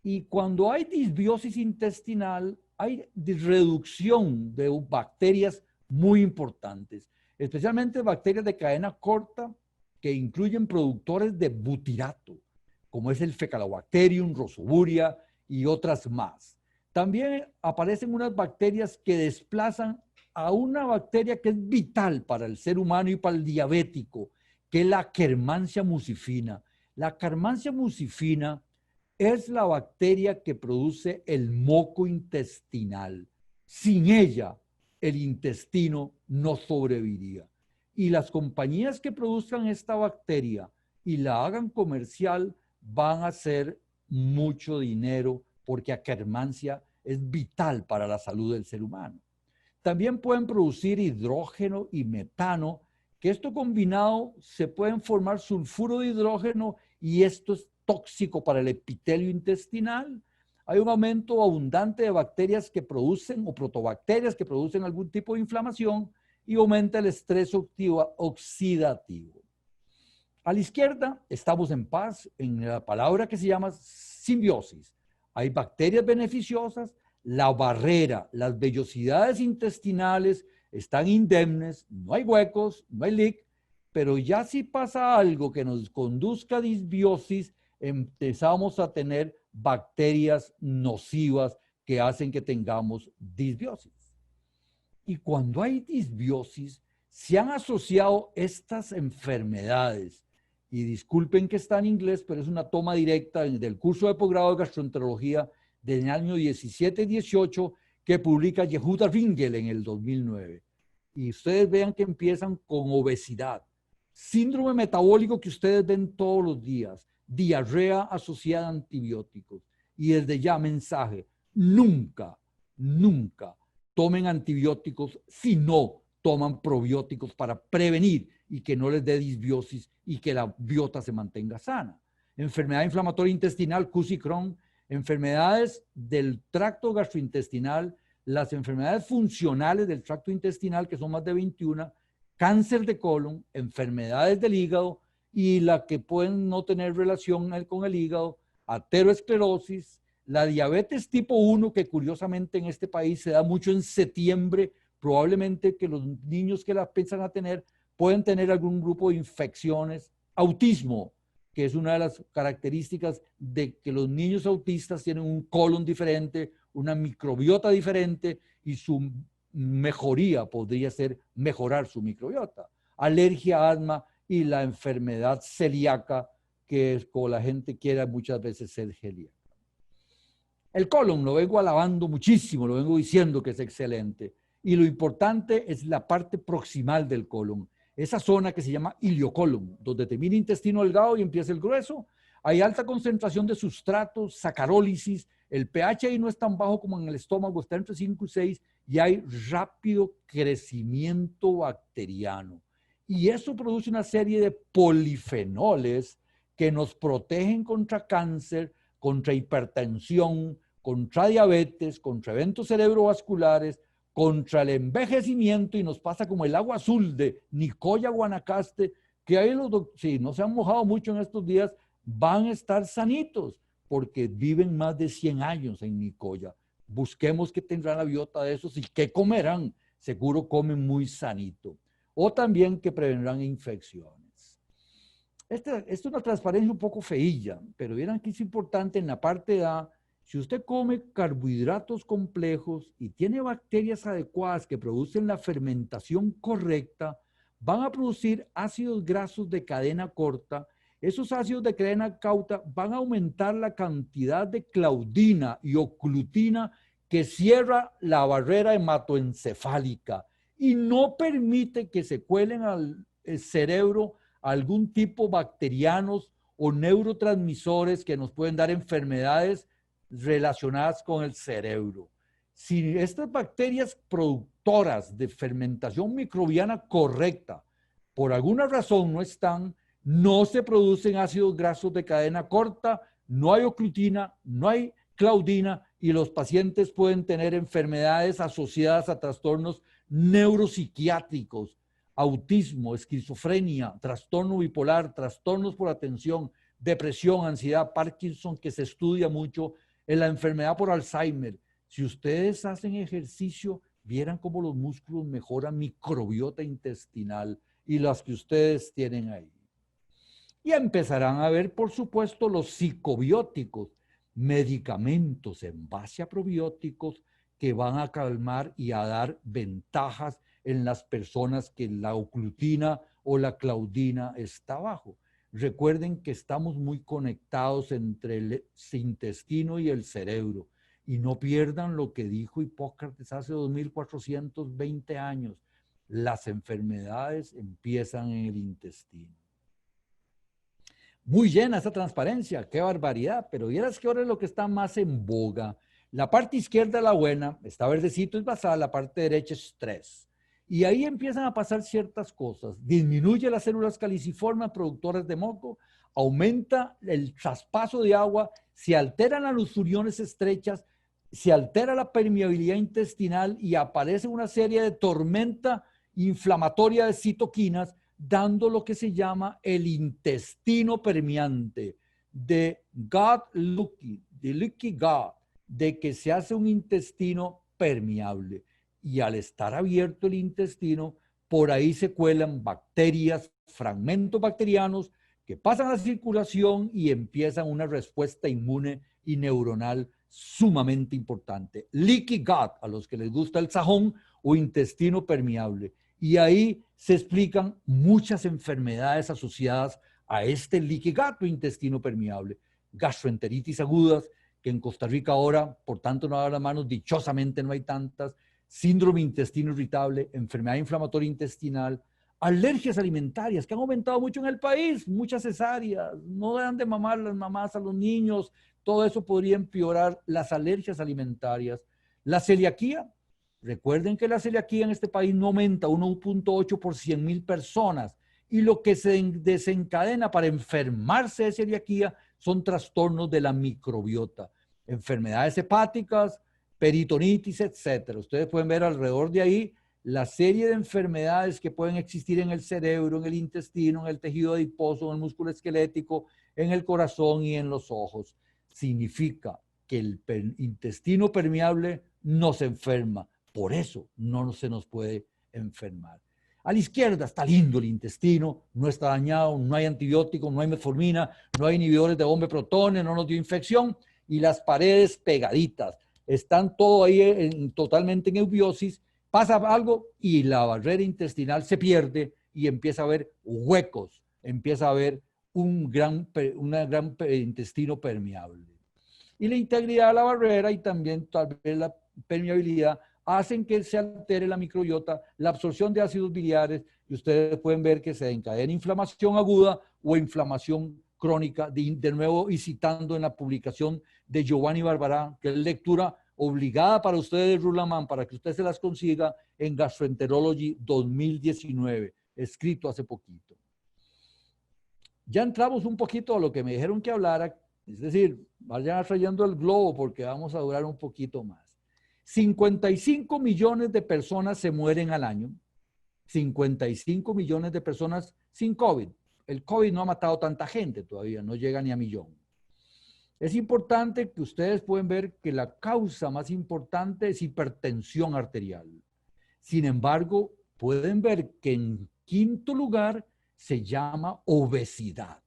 Y cuando hay disbiosis intestinal, hay reducción de bacterias muy importantes, especialmente bacterias de cadena corta que incluyen productores de butirato, como es el Faecalibacterium, Rosoburia y otras más. También aparecen unas bacterias que desplazan a una bacteria que es vital para el ser humano y para el diabético, que es la Akkermansia muscifina. La Akkermansia muscifina es la bacteria que produce el moco intestinal. Sin ella, el intestino no sobreviviría. Y las compañías que produzcan esta bacteria y la hagan comercial van a hacer mucho dinero, porque Akkermansia es vital para la salud del ser humano. También pueden producir hidrógeno y metano, que esto combinado se pueden formar sulfuro de hidrógeno, y esto es tóxico para el epitelio intestinal. Hay un aumento abundante de bacterias que producen, o protobacterias que producen algún tipo de inflamación, y aumenta el estrés oxidativo. A la izquierda estamos en paz en la palabra que se llama simbiosis. Hay bacterias beneficiosas, la barrera, las vellosidades intestinales están indemnes, no hay huecos, no hay leak, pero ya si pasa algo que nos conduzca a disbiosis, empezamos a tener bacterias nocivas que hacen que tengamos disbiosis. Y cuando hay disbiosis, se han asociado estas enfermedades y disculpen que está en inglés, pero es una toma directa del curso de posgrado de gastroenterología del año 17-18 que publica Yehuda Ringel en el 2009. Y ustedes vean que empiezan con obesidad, síndrome metabólico que ustedes ven todos los días, diarrea asociada a antibióticos. Y desde ya mensaje, nunca, nunca tomen antibióticos si no toman probióticos para prevenir y que no les dé disbiosis y que la biota se mantenga sana. Enfermedad inflamatoria intestinal, CUS y Crohn, enfermedades del tracto gastrointestinal, las enfermedades funcionales del tracto intestinal, que son más de 21, cáncer de colon, enfermedades del hígado y la que pueden no tener relación con el hígado, ateroesclerosis, la diabetes tipo 1, que curiosamente en este país se da mucho en septiembre, probablemente que los niños que la piensan a tener pueden tener algún grupo de infecciones, autismo, que es una de las características de que los niños autistas tienen un colon diferente, una microbiota diferente y su mejoría podría ser mejorar su microbiota. Alergia, asma y la enfermedad celíaca, que es como la gente quiere muchas veces ser celíaca. El colon lo vengo alabando muchísimo, lo vengo diciendo que es excelente. Y lo importante es la parte proximal del colon, esa zona que se llama iliocolon, donde termina el intestino delgado y empieza el grueso. Hay alta concentración de sustratos, sacarólisis, el pH ahí no es tan bajo como en el estómago, está entre 5 y 6, y hay rápido crecimiento bacteriano. Y eso produce una serie de polifenoles que nos protegen contra cáncer, contra hipertensión, contra diabetes, contra eventos cerebrovasculares, contra el envejecimiento, y nos pasa como el agua azul de Nicoya, Guanacaste, que ahí si no se han mojado mucho en estos días, van a estar sanitos, porque viven más de 100 años en Nicoya. Busquemos qué tendrán la biota de esos y qué comerán. Seguro comen muy sanito. O también que prevendrán infecciones. Esta es una transparencia un poco feilla, pero vieran que es importante en la parte A. Si usted come carbohidratos complejos y tiene bacterias adecuadas que producen la fermentación correcta, van a producir ácidos grasos de cadena corta. Esos ácidos de cadena corta van a aumentar la cantidad de claudina y oclutina que cierra la barrera hematoencefálica y no permite que se cuelen al cerebro algún tipo bacterianos o neurotransmisores que nos pueden dar enfermedades relacionadas con el cerebro. Si estas bacterias productoras de fermentación microbiana correcta por alguna razón no están, no se producen ácidos grasos de cadena corta, no hay oclutina, no hay claudina y los pacientes pueden tener enfermedades asociadas a trastornos neuropsiquiátricos, autismo, esquizofrenia, trastorno bipolar, trastornos por atención, depresión, ansiedad, Parkinson, que se estudia mucho, en la enfermedad por Alzheimer. Si ustedes hacen ejercicio, vieran cómo los músculos mejoran microbiota intestinal y las que ustedes tienen ahí. Y empezarán a ver, por supuesto, los psicobióticos, medicamentos en base a probióticos que van a calmar y a dar ventajas en las personas que la oclutina o la claudina está bajo. Recuerden que estamos muy conectados entre el intestino y el cerebro. Y no pierdan lo que dijo Hipócrates hace 2420 años. Las enfermedades empiezan en el intestino. Muy llena esa transparencia, qué barbaridad, pero vieras que ahora es lo que está más en boga. La parte izquierda, la buena, está verdecito, es basal, la parte derecha es 3. Y ahí empiezan a pasar ciertas cosas. Disminuye las células caliciformes productoras de moco, aumenta el traspaso de agua, se alteran las leucuriones estrechas, se altera la permeabilidad intestinal y aparece una serie de tormenta inflamatoria de citoquinas, dando lo que se llama el intestino permeante, de gut leaky, de leaky gut, de que se hace un intestino permeable. Y al estar abierto el intestino, por ahí se cuelan bacterias, fragmentos bacterianos que pasan a la circulación y empiezan una respuesta inmune y neuronal sumamente importante. Leaky gut, a los que les gusta el sajón, o intestino permeable. Y ahí se explican muchas enfermedades asociadas a este liquigato intestino permeable. Gastroenteritis agudas, que en Costa Rica ahora, por tanto no da las manos, dichosamente no hay tantas, síndrome intestino irritable, enfermedad inflamatoria intestinal, alergias alimentarias que han aumentado mucho en el país, muchas cesáreas, no dan de mamar las mamás a los niños, todo eso podría empeorar las alergias alimentarias. La celiaquía, recuerden que la celiaquía en este país no aumenta 1.8 por 100,000 personas y lo que se desencadena para enfermarse de celiaquía son trastornos de la microbiota, enfermedades hepáticas, peritonitis, etcétera. Ustedes pueden ver alrededor de ahí la serie de enfermedades que pueden existir en el cerebro, en el intestino, en el tejido adiposo, en el músculo esquelético, en el corazón y en los ojos. Significa que el intestino permeable no se enferma, por eso no se nos puede enfermar. A la izquierda está lindo el intestino, no está dañado, no hay antibióticos, no hay metformina, no hay inhibidores de bomba de protones, no nos dio infección y las paredes pegaditas. Están todo ahí totalmente en eubiosis, pasa algo y la barrera intestinal se pierde y empieza a haber huecos, empieza a haber un gran intestino permeable. Y la integridad de la barrera y también tal vez la permeabilidad hacen que se altere la microbiota, la absorción de ácidos biliares, y ustedes pueden ver que se encadena inflamación aguda o inflamación crónica, de nuevo y citando en la publicación de Giovanni Barbará, que es lectura obligada para ustedes, Rulaman, para que usted se las consiga en Gastroenterology 2019, escrito hace poquito. Ya entramos un poquito a lo que me dijeron que hablara, es decir, vayan trayendo el globo porque vamos a durar un poquito más. 55 millones de personas se mueren al año, 55 millones de personas sin COVID. El COVID no ha matado tanta gente todavía, no llega ni a millón. Es importante que ustedes pueden ver que la causa más importante es hipertensión arterial. Sin embargo, pueden ver que en quinto lugar se llama obesidad.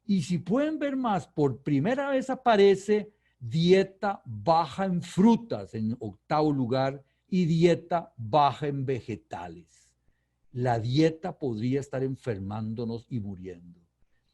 Y si pueden ver más, por primera vez aparece dieta baja en frutas en octavo lugar y dieta baja en vegetales. La dieta podría estar enfermándonos y muriendo.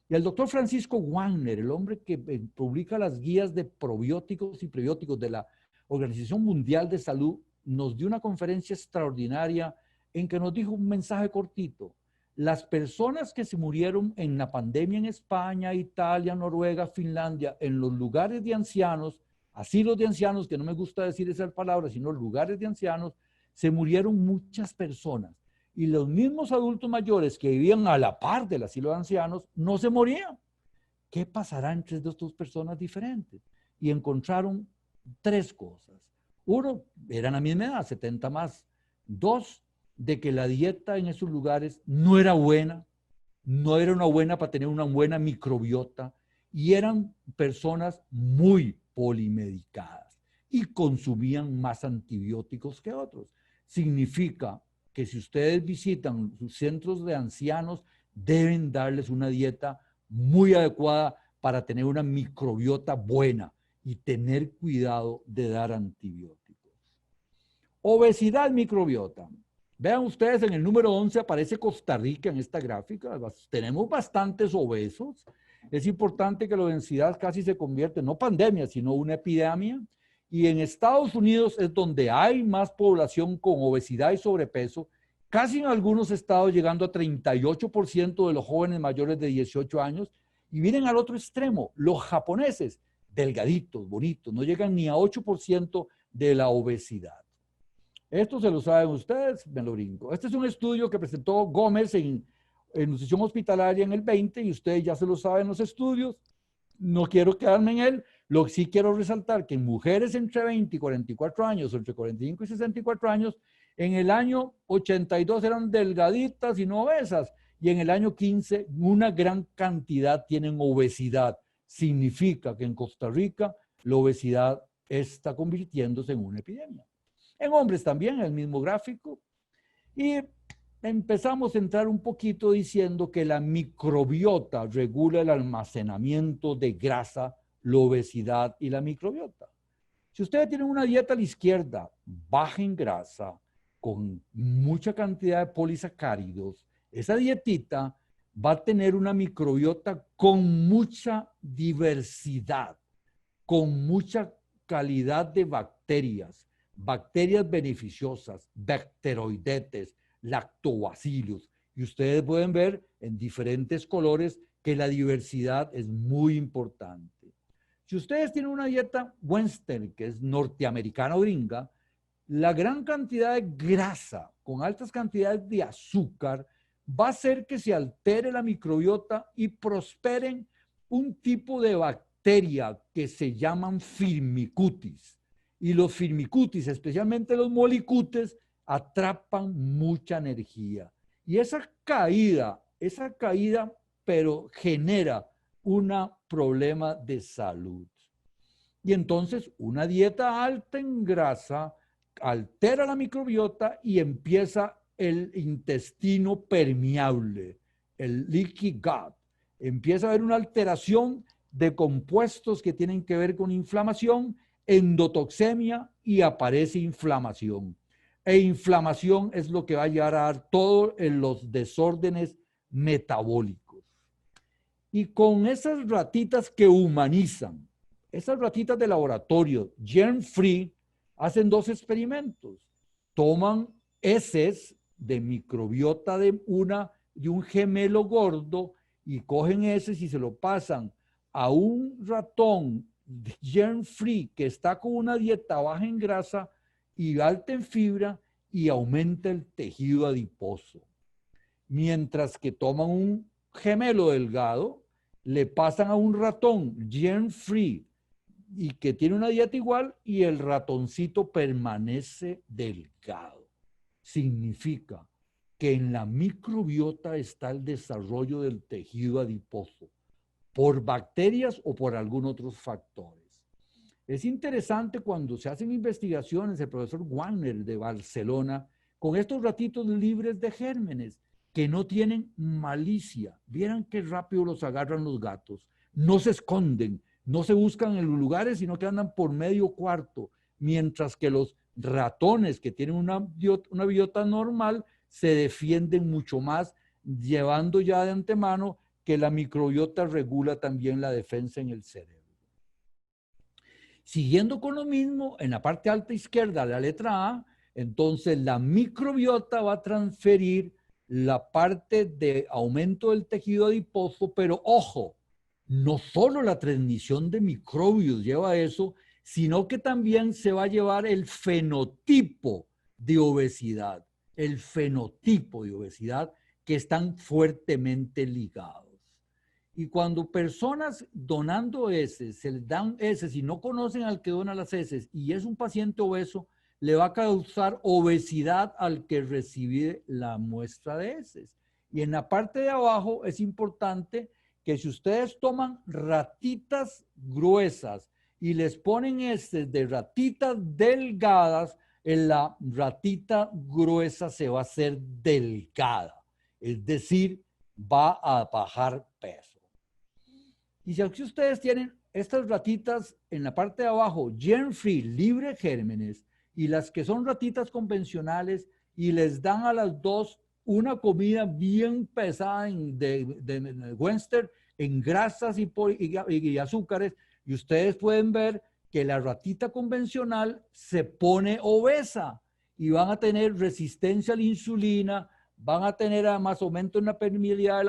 Y el doctor Francisco Wagner, el hombre que publica las guías de probióticos y prebióticos de la Organización Mundial de Salud, nos dio una conferencia extraordinaria en que nos dijo un mensaje cortito. Las personas que se murieron en la pandemia en España, Italia, Noruega, Finlandia, en los lugares de ancianos, asilos de ancianos, que no me gusta decir esa palabra, sino lugares de ancianos, se murieron muchas personas. Y los mismos adultos mayores que vivían a la par del asilo de ancianos no se morían. ¿Qué pasará entre estas dos personas diferentes? Y encontraron tres cosas. Uno, eran la misma edad, 70 más. Dos, de que la dieta en esos lugares no era buena, no era una buena para tener una buena microbiota y eran personas muy polimedicadas y consumían más antibióticos que otros. Significa que si ustedes visitan sus centros de ancianos, deben darles una dieta muy adecuada para tener una microbiota buena y tener cuidado de dar antibióticos. Obesidad microbiota. Vean ustedes, en el número 11 aparece Costa Rica en esta gráfica. Tenemos bastantes obesos. Es importante que la obesidad casi se convierte, no pandemia, sino una epidemia. Y en Estados Unidos es donde hay más población con obesidad y sobrepeso, casi en algunos estados llegando a 38% de los jóvenes mayores de 18 años. Y miren al otro extremo, los japoneses, delgaditos, bonitos, no llegan ni a 8% de la obesidad. Esto se lo saben ustedes, me lo brinco. Este es un estudio que presentó Gómez en nutrición hospitalaria en el 20 y ustedes ya se lo saben los estudios. No quiero quedarme en él. Lo que sí quiero resaltar que en mujeres entre 20 y 44 años, o entre 45 y 64 años, en el año 82 eran delgaditas y no obesas. Y en el año 15 una gran cantidad tienen obesidad. Significa que en Costa Rica la obesidad está convirtiéndose en una epidemia. En hombres también, el mismo gráfico. Y empezamos a entrar un poquito diciendo que la microbiota regula el almacenamiento de grasa, la obesidad y la microbiota. Si ustedes tienen una dieta a la izquierda, baja en grasa, con mucha cantidad de polisacáridos, esa dietita va a tener una microbiota con mucha diversidad, con mucha calidad de bacterias, bacterias beneficiosas, bacteroidetes, lactobacillus. Y ustedes pueden ver en diferentes colores que la diversidad es muy importante. Si ustedes tienen una dieta Western, que es norteamericana o gringa, la gran cantidad de grasa con altas cantidades de azúcar va a hacer que se altere la microbiota y prosperen un tipo de bacteria que se llaman firmicutes. Y los firmicutes, especialmente los molicutes, atrapan mucha energía. Y esa caída, pero genera un problema de salud. Y entonces una dieta alta en grasa altera la microbiota y empieza el intestino permeable, el leaky gut. Empieza a haber una alteración de compuestos que tienen que ver con inflamación, endotoxemia y aparece inflamación. E inflamación es lo que va a llevar a dar todo en los desórdenes metabólicos. Y con esas ratitas que humanizan, esas ratitas de laboratorio, germ-free, hacen dos experimentos. Toman heces de microbiota de un gemelo gordo y cogen heces y se lo pasan a un ratón germ-free que está con una dieta baja en grasa y alta en fibra y aumenta el tejido adiposo. Mientras que toman un gemelo delgado, le pasan a un ratón germ-free y que tiene una dieta igual y el ratoncito permanece delgado. Significa que en la microbiota está el desarrollo del tejido adiposo por bacterias o por algún otros factores. Es interesante cuando se hacen investigaciones, el profesor Wagner de Barcelona, con estos ratitos libres de gérmenes que no tienen malicia. Vieran qué rápido los agarran los gatos. No se esconden, no se buscan en los lugares, sino que andan por medio cuarto, mientras que los ratones que tienen una biota normal se defienden mucho más, llevando ya de antemano que la microbiota regula también la defensa en el cerebro. Siguiendo con lo mismo, en la parte alta izquierda, la letra A, entonces la microbiota va a transferir la parte de aumento del tejido adiposo, pero ojo, no solo la transmisión de microbios lleva eso, sino que también se va a llevar el fenotipo de obesidad, que están fuertemente ligados. Y cuando personas donando heces, se les dan heces y no conocen al que dona las heces y es un paciente obeso, le va a causar obesidad al que recibe la muestra de heces. Y en la parte de abajo es importante que si ustedes toman ratitas gruesas y les ponen heces de ratitas delgadas, en la ratita gruesa se va a hacer delgada, es decir, va a bajar peso. Y si aquí ustedes tienen estas ratitas en la parte de abajo, germ-free, libre gérmenes, y las que son ratitas convencionales, y les dan a las dos una comida bien pesada de Western, en grasas y azúcares, y ustedes pueden ver que la ratita convencional se pone obesa y van a tener resistencia a la insulina, van a tener además aumento en la permeabilidad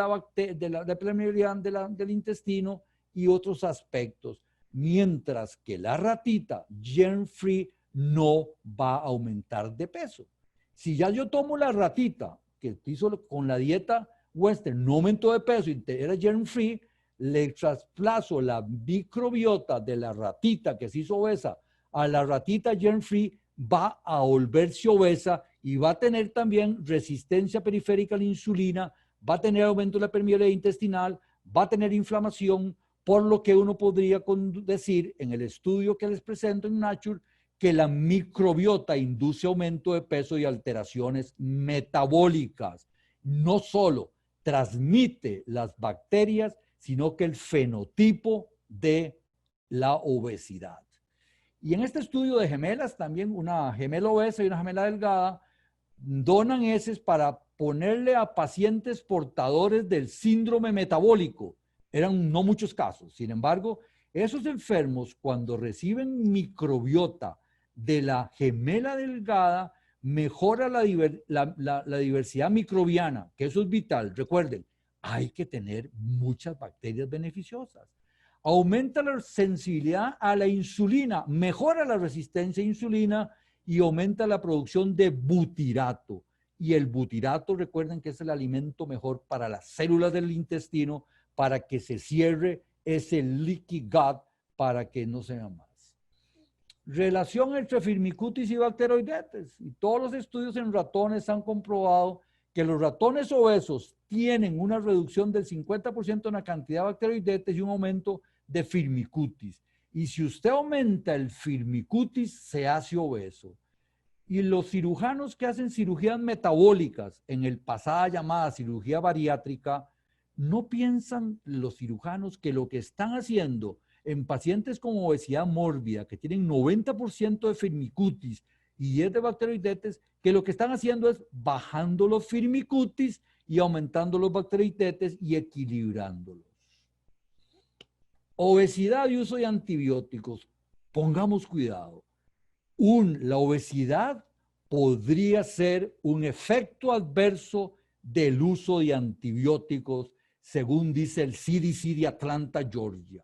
del intestino y otros aspectos, mientras que la ratita germ-free no va a aumentar de peso. Si ya yo tomo la ratita que hizo con la dieta Western, no aumentó de peso y era germ-free, le trasplazo la microbiota de la ratita que se hizo obesa a la ratita germ-free, va a volverse obesa y va a tener también resistencia periférica a la insulina, va a tener aumento de la permeabilidad intestinal, va a tener inflamación, por lo que uno podría decir en el estudio que les presento en Nature que la microbiota induce aumento de peso y alteraciones metabólicas. No solo transmite las bacterias, sino que el fenotipo de la obesidad. Y en este estudio de gemelas, también una gemela obesa y una gemela delgada, donan heces para ponerle a pacientes portadores del síndrome metabólico. Eran no muchos casos. Sin embargo, esos enfermos, cuando reciben microbiota de la gemela delgada, mejora la diversidad microbiana, que eso es vital. Recuerden, hay que tener muchas bacterias beneficiosas. Aumenta la sensibilidad a la insulina, mejora la resistencia a insulina y aumenta la producción de butirato. Y el butirato, recuerden que es el alimento mejor para las células del intestino, para que se cierre ese leaky gut, para que no sea más. Relación entre firmicutes y bacteroidetes. Y todos los estudios en ratones han comprobado que los ratones obesos tienen una reducción del 50% en la cantidad de bacteroidetes y un aumento de firmicutes. Y si usted aumenta el firmicutes, se hace obeso. Y los cirujanos que hacen cirugías metabólicas, en el pasada llamada cirugía bariátrica, no piensan los cirujanos que lo que están haciendo en pacientes con obesidad mórbida, que tienen 90% de firmicutes y 10 de bacteroidetes, que lo que están haciendo es bajando los firmicutes y aumentando los bacteroidetes y equilibrándolos. Obesidad y uso de antibióticos. Pongamos cuidado. La obesidad podría ser un efecto adverso del uso de antibióticos, según dice el CDC de Atlanta, Georgia.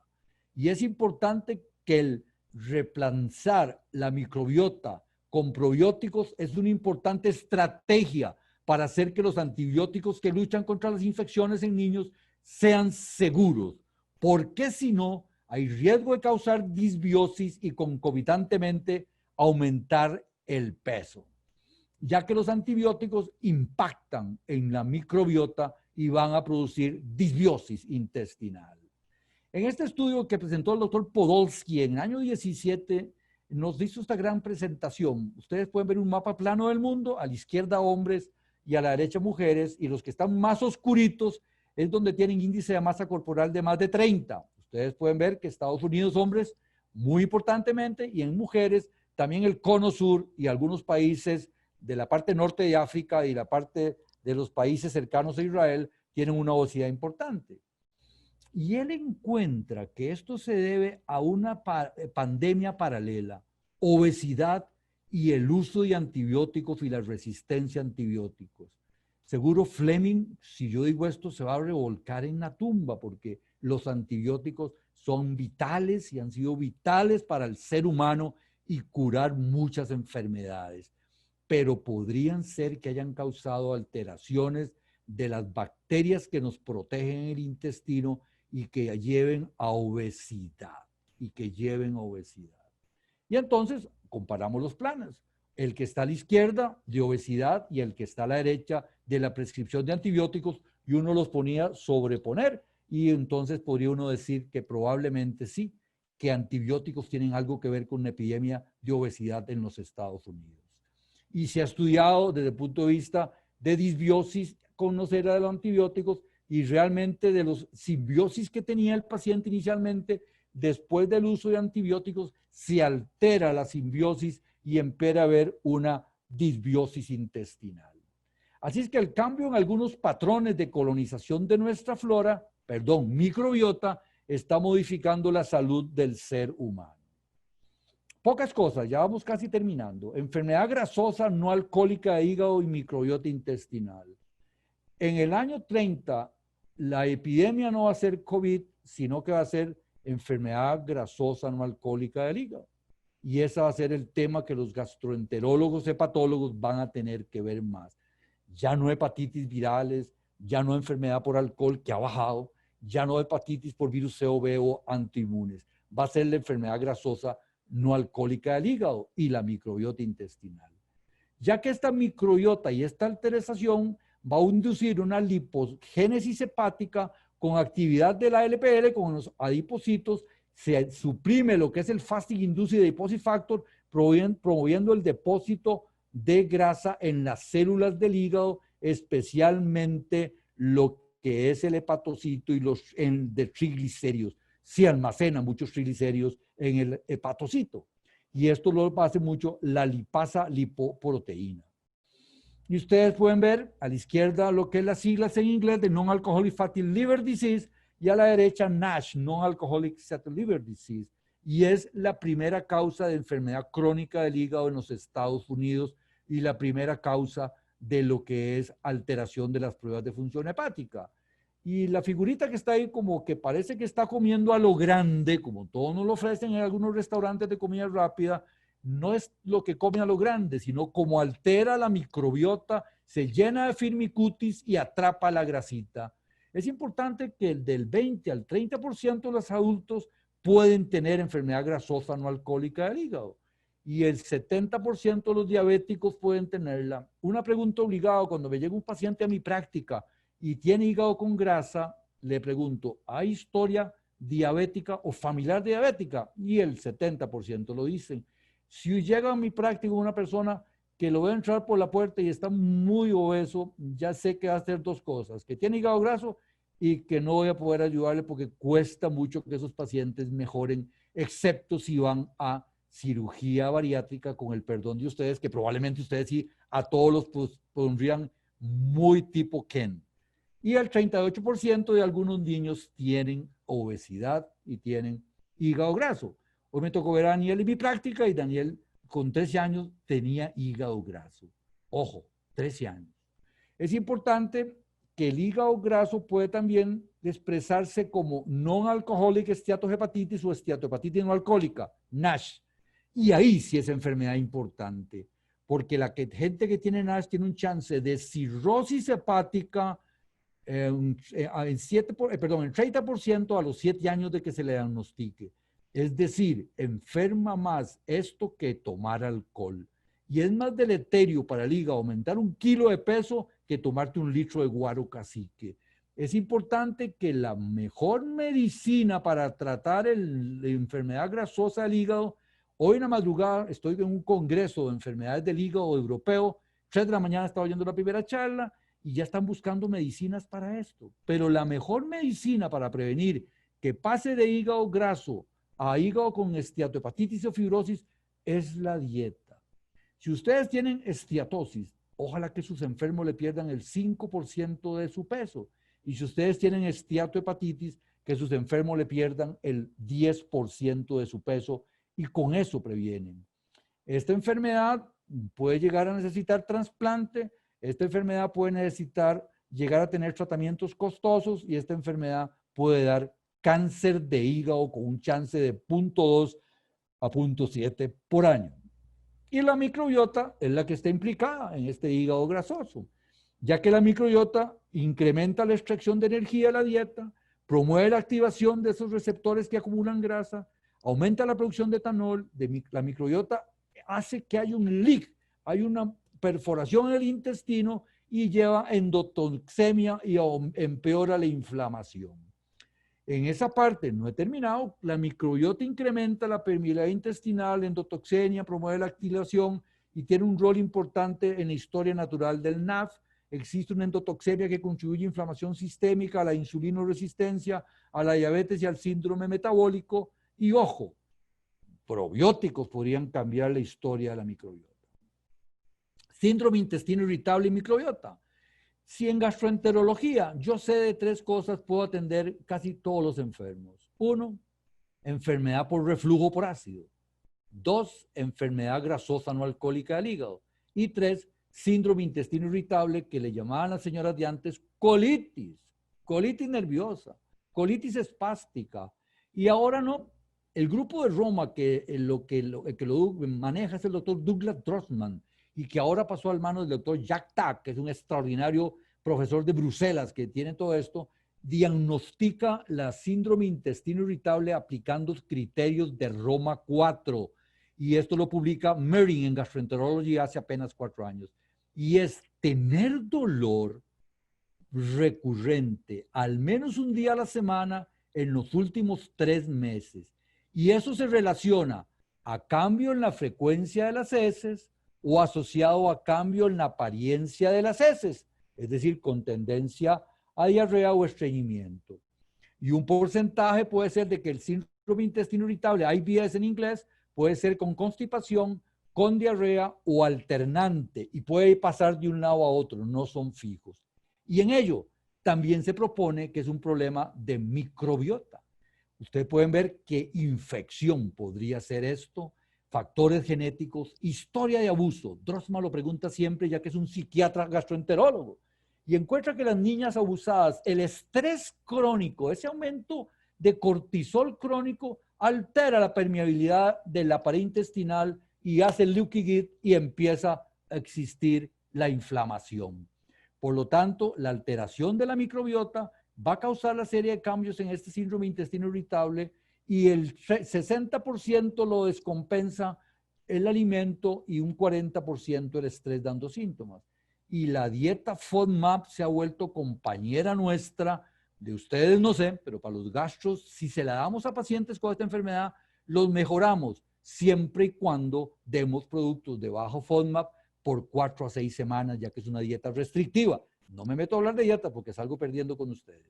Y es importante que el reemplazar la microbiota con probióticos es una importante estrategia para hacer que los antibióticos que luchan contra las infecciones en niños sean seguros, porque si no, hay riesgo de causar disbiosis y concomitantemente aumentar el peso, ya que los antibióticos impactan en la microbiota y van a producir disbiosis intestinal. En este estudio que presentó el doctor Podolsky en el año 17, nos hizo esta gran presentación. Ustedes pueden ver un mapa plano del mundo, a la izquierda hombres y a la derecha mujeres, y los que están más oscuritos es donde tienen índice de masa corporal de más de 30. Ustedes pueden ver que Estados Unidos, hombres, muy importantemente, y en mujeres, también el cono sur y algunos países de la parte norte de África y la parte de los países cercanos a Israel tienen una obesidad importante. Y él encuentra que esto se debe a una pandemia paralela, obesidad y el uso de antibióticos y la resistencia a antibióticos. Seguro Fleming, si yo digo esto, se va a revolcar en la tumba porque los antibióticos son vitales y han sido vitales para el ser humano y curar muchas enfermedades, pero podrían ser que hayan causado alteraciones de las bacterias que nos protegen en el intestino y que lleven a obesidad, Y entonces comparamos los planes. El que está a la izquierda de obesidad y el que está a la derecha de la prescripción de antibióticos, y uno los ponía sobreponer, y entonces podría uno decir que probablemente sí, que antibióticos tienen algo que ver con una epidemia de obesidad en los Estados Unidos. Y se ha estudiado desde el punto de vista de disbiosis, conocer a los antibióticos y realmente de los simbiosis que tenía el paciente inicialmente, después del uso de antibióticos, se altera la simbiosis y empieza a haber una disbiosis intestinal. Así es que el cambio en algunos patrones de colonización de nuestra microbiota, está modificando la salud del ser humano. Pocas cosas, ya vamos casi terminando. Enfermedad grasosa no alcohólica de hígado y microbiota intestinal. En el año 30, la epidemia no va a ser COVID, sino que va a ser enfermedad grasosa no alcohólica del hígado. Y ese va a ser el tema que los gastroenterólogos, hepatólogos van a tener que ver más. Ya no hepatitis virales, ya no enfermedad por alcohol, que ha bajado, ya no hepatitis por virus C o B o antiinmunes. Va a ser la enfermedad grasosa no alcohólica del hígado y la microbiota intestinal. Ya que esta microbiota y esta alteración va a inducir una lipogénesis hepática con actividad de la LPL, con los adipocitos, se suprime lo que es el fasting induced deposit factor, promoviendo el depósito de grasa en las células del hígado, especialmente lo que es el hepatocito y los de triglicéridos. Se almacenan muchos triglicéridos en el hepatocito. Y esto lo hace mucho la lipasa lipoproteína. Y ustedes pueden ver a la izquierda lo que es las siglas en inglés de Non-Alcoholic Fatty Liver Disease y a la derecha NASH, Non-Alcoholic Fatty Liver Disease. Y es la primera causa de enfermedad crónica del hígado en los Estados Unidos y la primera causa de lo que es alteración de las pruebas de función hepática. Y la figurita que está ahí como que parece que está comiendo a lo grande, como todos nos lo ofrecen en algunos restaurantes de comida rápida, no es lo que come a lo grande, sino como altera la microbiota, se llena de firmicutis y atrapa la grasita. Es importante que el del 20 al 30% de los adultos pueden tener enfermedad grasosa no alcohólica del hígado y el 70% de los diabéticos pueden tenerla. Una pregunta obligada cuando me llega un paciente a mi práctica y tiene hígado con grasa, le pregunto, ¿hay historia diabética o familiar diabética? Y el 70% lo dicen. Si llega a mi práctica una persona que lo ve entrar por la puerta y está muy obeso, ya sé que va a hacer dos cosas, que tiene hígado graso y que no voy a poder ayudarle porque cuesta mucho que esos pacientes mejoren, excepto si van a cirugía bariátrica, con el perdón de ustedes, que probablemente ustedes sí a todos los pondrían muy tipo Ken. Y el 38% de algunos niños tienen obesidad y tienen hígado graso. Hoy me tocó ver a Daniel en mi práctica y Daniel con 13 años tenía hígado graso. Ojo, 13 años. Es importante que el hígado graso puede también expresarse como non-alcoholic esteatohepatitis o esteatohepatitis no alcohólica, NASH. Y ahí sí es enfermedad importante, porque la gente que tiene NASH tiene un chance de cirrosis hepática en 30% a los 7 años de que se le diagnostique. Es decir, enferma más esto que tomar alcohol. Y es más deleterio para el hígado aumentar 1 kilo de peso que tomarte 1 litro de guaro cacique. Es importante que la mejor medicina para tratar la enfermedad grasosa del hígado, hoy en la madrugada estoy en un congreso de enfermedades del hígado europeo, 3 de la mañana estaba oyendo la primera charla, y ya están buscando medicinas para esto. Pero la mejor medicina para prevenir que pase de hígado graso a hígado con esteatohepatitis o fibrosis es la dieta. Si ustedes tienen esteatosis, ojalá que sus enfermos le pierdan el 5% de su peso. Y si ustedes tienen esteatohepatitis, que sus enfermos le pierdan el 10% de su peso y con eso previenen. Esta enfermedad puede llegar a necesitar trasplante. Esta enfermedad puede necesitar llegar a tener tratamientos costosos y esta enfermedad puede dar cáncer de hígado con un chance de 0.2 a 0.7 por año. Y la microbiota es la que está implicada en este hígado grasoso, ya que la microbiota incrementa la extracción de energía de la dieta, promueve la activación de esos receptores que acumulan grasa, aumenta la producción de etanol, la microbiota hace que haya un leak, hay una perforación en el intestino y lleva endotoxemia y empeora la inflamación. En esa parte no he terminado, la microbiota incrementa la permeabilidad intestinal, endotoxemia, promueve la activación y tiene un rol importante en la historia natural del NAF. Existe una endotoxemia que contribuye a inflamación sistémica, a la insulinoresistencia, a la diabetes y al síndrome metabólico. Y ojo, probióticos podrían cambiar la historia de la microbiota. Síndrome intestino irritable y microbiota. Si en gastroenterología yo sé de 3 cosas, puedo atender casi todos los enfermos. 1, enfermedad por reflujo por ácido. 2, enfermedad grasosa no alcohólica del hígado. Y 3, síndrome intestino irritable que le llamaban las señoras de antes colitis, colitis nerviosa, colitis espástica. Y ahora no. El grupo de Roma que lo maneja es el doctor Douglas Drossman y que ahora pasó al mano del doctor Jack Tack, que es un extraordinario profesor de Bruselas que tiene todo esto, diagnostica la síndrome intestino irritable aplicando criterios de Roma 4. Y esto lo publica Merrin en Gastroenterology hace apenas 4 años. Y es tener dolor recurrente, al menos un día a la semana, en los últimos 3 meses. Y eso se relaciona a cambio en la frecuencia de las heces o asociado a cambio en la apariencia de las heces, es decir, con tendencia a diarrea o estreñimiento. Y un porcentaje puede ser de que el síndrome intestino irritable, IBS en inglés, puede ser con constipación, con diarrea o alternante y puede pasar de un lado a otro, no son fijos. Y en ello también se propone que es un problema de microbiota. Ustedes pueden ver qué infección podría ser esto, factores genéticos, historia de abuso. Drossman lo pregunta siempre ya que es un psiquiatra gastroenterólogo y encuentra que las niñas abusadas, el estrés crónico, ese aumento de cortisol crónico altera la permeabilidad de la pared intestinal y hace el leaky gut y empieza a existir la inflamación. Por lo tanto, la alteración de la microbiota va a causar la serie de cambios en este síndrome de intestino irritable y el 60% lo descompensa el alimento y un 40% el estrés dando síntomas. Y la dieta FODMAP se ha vuelto compañera nuestra, de ustedes no sé, pero para los gastros, si se la damos a pacientes con esta enfermedad, los mejoramos siempre y cuando demos productos de bajo FODMAP por 4 a 6 semanas, ya que es una dieta restrictiva. No me meto a hablar de dieta porque salgo perdiendo con ustedes.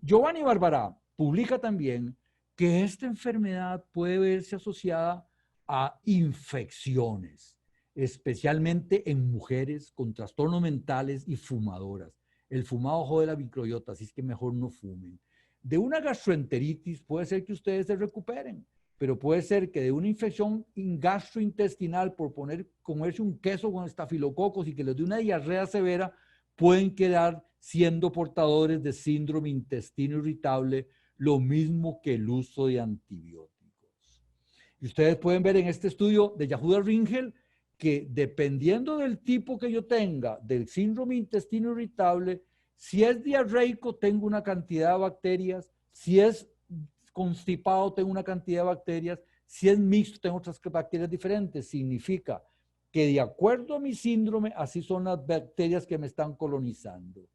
Giovanni Barbará publica también que esta enfermedad puede verse asociada a infecciones, especialmente en mujeres con trastornos mentales y fumadoras. El fumado jode la microbiota, así es que mejor no fumen. De una gastroenteritis puede ser que ustedes se recuperen, pero puede ser que de una infección gastrointestinal por comerse un queso con estafilococos y que les dé una diarrea severa, pueden quedar siendo portadores de síndrome intestino irritable, lo mismo que el uso de antibióticos. Y ustedes pueden ver en este estudio de Yehuda Ringel que dependiendo del tipo que yo tenga del síndrome intestino irritable, si es diarreico tengo una cantidad de bacterias, si es constipado tengo una cantidad de bacterias, si es mixto tengo otras bacterias diferentes. Significa que de acuerdo a mi síndrome, así son las bacterias que me están colonizando.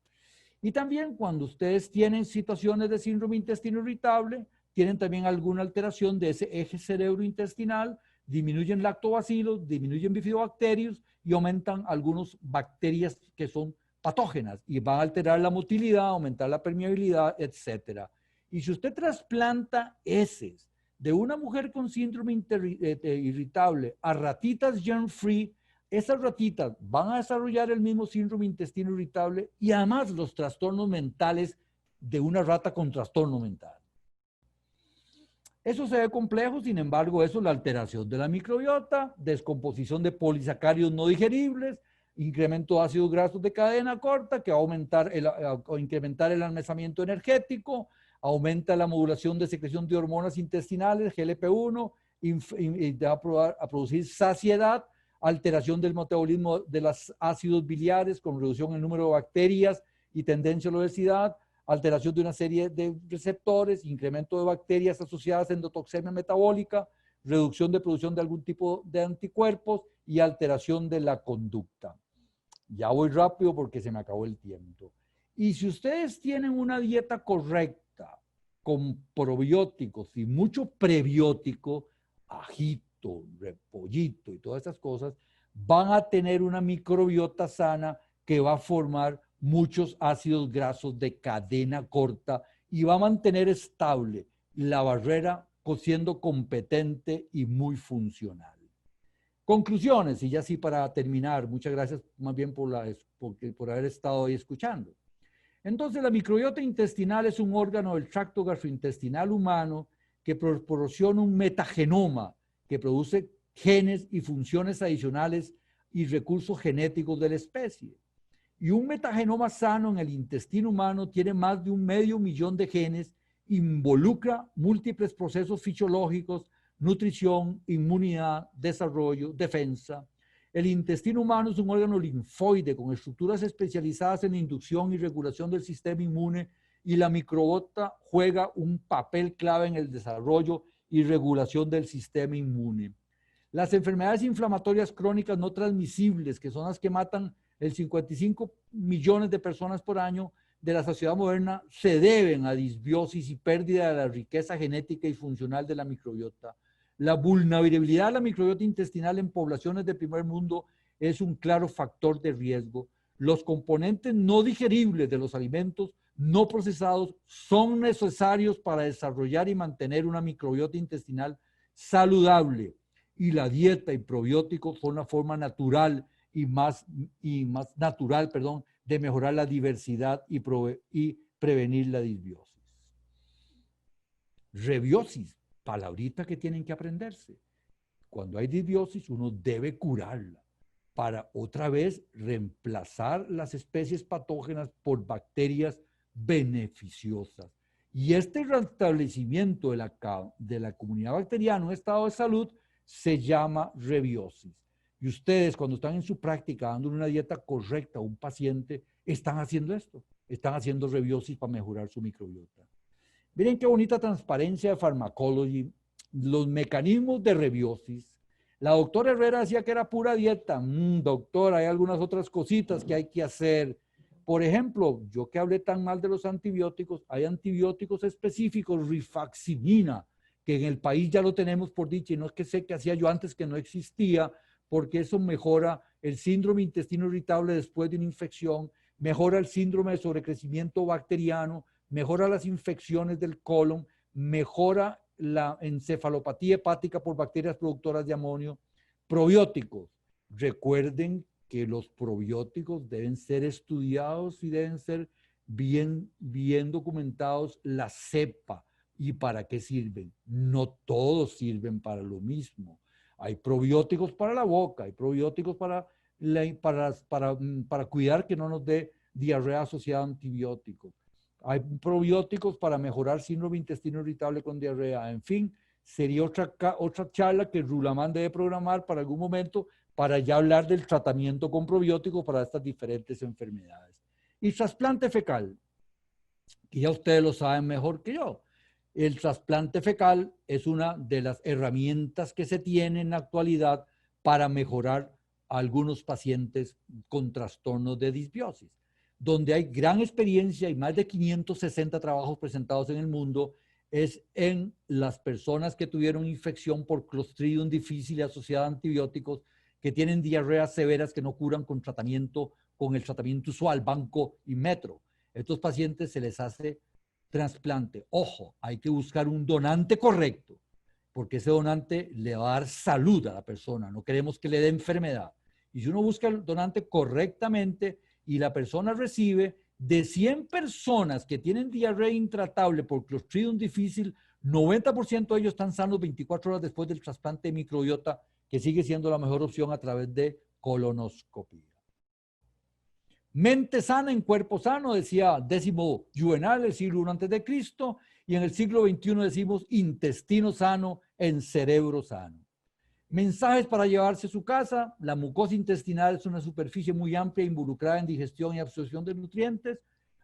Y también cuando ustedes tienen situaciones de síndrome intestino irritable, tienen también alguna alteración de ese eje cerebrointestinal, disminuyen lactobacilos, disminuyen bifidobacterios y aumentan algunas bacterias que son patógenas y van a alterar la motilidad, aumentar la permeabilidad, etc. Y si usted trasplanta heces de una mujer con síndrome irritable a ratitas germ-free, esas ratitas van a desarrollar el mismo síndrome intestino irritable y además los trastornos mentales de una rata con trastorno mental. Eso se ve complejo, sin embargo, eso es la alteración de la microbiota, descomposición de polisacáridos no digeribles, incremento de ácidos grasos de cadena corta que va a aumentar o incrementar el almacenamiento energético, aumenta la modulación de secreción de hormonas intestinales, GLP-1, y va a producir saciedad, alteración del metabolismo de los ácidos biliares con reducción en el número de bacterias y tendencia a la obesidad, alteración de una serie de receptores, incremento de bacterias asociadas a endotoxemia metabólica, reducción de producción de algún tipo de anticuerpos y alteración de la conducta. Ya voy rápido porque se me acabó el tiempo. Y si ustedes tienen una dieta correcta, con probióticos y mucho prebiótico, ajito, repollito y todas esas cosas, van a tener una microbiota sana que va a formar muchos ácidos grasos de cadena corta y va a mantener estable la barrera siendo competente y muy funcional. Conclusiones, y ya sí para terminar, muchas gracias más bien por haber estado ahí escuchando. Entonces, la microbiota intestinal es un órgano del tracto gastrointestinal humano que proporciona un metagenoma que produce genes y funciones adicionales y recursos genéticos de la especie. Y un metagenoma sano en el intestino humano tiene más de 500,000 de genes, involucra múltiples procesos fisiológicos, nutrición, inmunidad, desarrollo, defensa. El intestino humano es un órgano linfoide con estructuras especializadas en inducción y regulación del sistema inmune y la microbiota juega un papel clave en el desarrollo y regulación del sistema inmune. Las enfermedades inflamatorias crónicas no transmisibles, que son las que matan el 55 millones de personas por año de la sociedad moderna, se deben a disbiosis y pérdida de la riqueza genética y funcional de la microbiota. La vulnerabilidad a la microbiota intestinal en poblaciones de primer mundo es un claro factor de riesgo. Los componentes no digeribles de los alimentos no procesados son necesarios para desarrollar y mantener una microbiota intestinal saludable. y la dieta y probióticos son la forma natural y más natural, perdón, de mejorar la diversidad y prevenir la disbiosis. Rebiosis, palabrita que tienen que aprenderse. Cuando hay disbiosis, uno debe curarla para otra vez reemplazar las especies patógenas por bacterias beneficiosas. Y este restablecimiento de la comunidad bacteriana en estado de salud se llama rebiosis. Y ustedes, cuando están en su práctica dando una dieta correcta a un paciente, están haciendo esto. Están haciendo rebiosis para mejorar su microbiota. Miren qué bonita transparencia de Pharmacology, los mecanismos de rebiosis. La doctora Herrera decía que era pura dieta. Doctor, hay algunas otras cositas que hay que hacer. Por ejemplo, yo que hablé tan mal de los antibióticos, hay antibióticos específicos, rifaximina, que en el país ya lo tenemos por dicha, y no es que sé que hacía yo antes que no existía, porque eso mejora el síndrome intestino irritable después de una infección, mejora el síndrome de sobrecrecimiento bacteriano, mejora las infecciones del colon, mejora la encefalopatía hepática por bacterias productoras de amonio. Probióticos. Recuerden que los probióticos deben ser estudiados y deben ser bien documentados la cepa y para qué sirven. No todos sirven para lo mismo. Hay probióticos para la boca, hay probióticos para cuidar que no nos dé diarrea asociada a antibióticos. Hay probióticos para mejorar síndrome intestino irritable con diarrea. En fin, sería otra charla que Rulamán debe programar para algún momento para ya hablar del tratamiento con probióticos para estas diferentes enfermedades. Y trasplante fecal, que ya ustedes lo saben mejor que yo. El trasplante fecal es una de las herramientas que se tiene en la actualidad para mejorar a algunos pacientes con trastornos de disbiosis, donde hay gran experiencia y más de 560 trabajos presentados en el mundo, es en las personas que tuvieron infección por Clostridium difficile asociada a antibióticos, que tienen diarreas severas que no curan con el tratamiento usual, banco y metro. A estos pacientes se les hace trasplante. Ojo, hay que buscar un donante correcto, porque ese donante le va a dar salud a la persona, no queremos que le dé enfermedad. Y si uno busca el donante correctamente y la persona recibe, de 100 personas que tienen diarrea intratable por Clostridium difficile, 90% de ellos están sanos 24 horas después del trasplante de microbiota, que sigue siendo la mejor opción a través de colonoscopia. Mente sana en cuerpo sano, decía Décimo Juvenal, el siglo I antes de Cristo, y en el siglo XXI decimos intestino sano en cerebro sano. Mensajes para llevarse a su casa. La mucosa intestinal es una superficie muy amplia involucrada en digestión y absorción de nutrientes.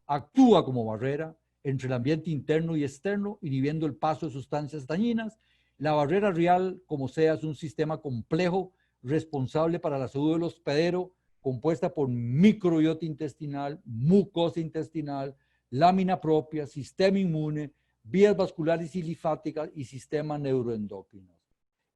Actúa como barrera entre el ambiente interno y externo, inhibiendo el paso de sustancias dañinas. La barrera rial, como sea, es un sistema complejo responsable para la salud del hospedero, compuesta por microbiota intestinal, mucosa intestinal, lámina propia, sistema inmune, vías vasculares y linfáticas y sistema neuroendocrino.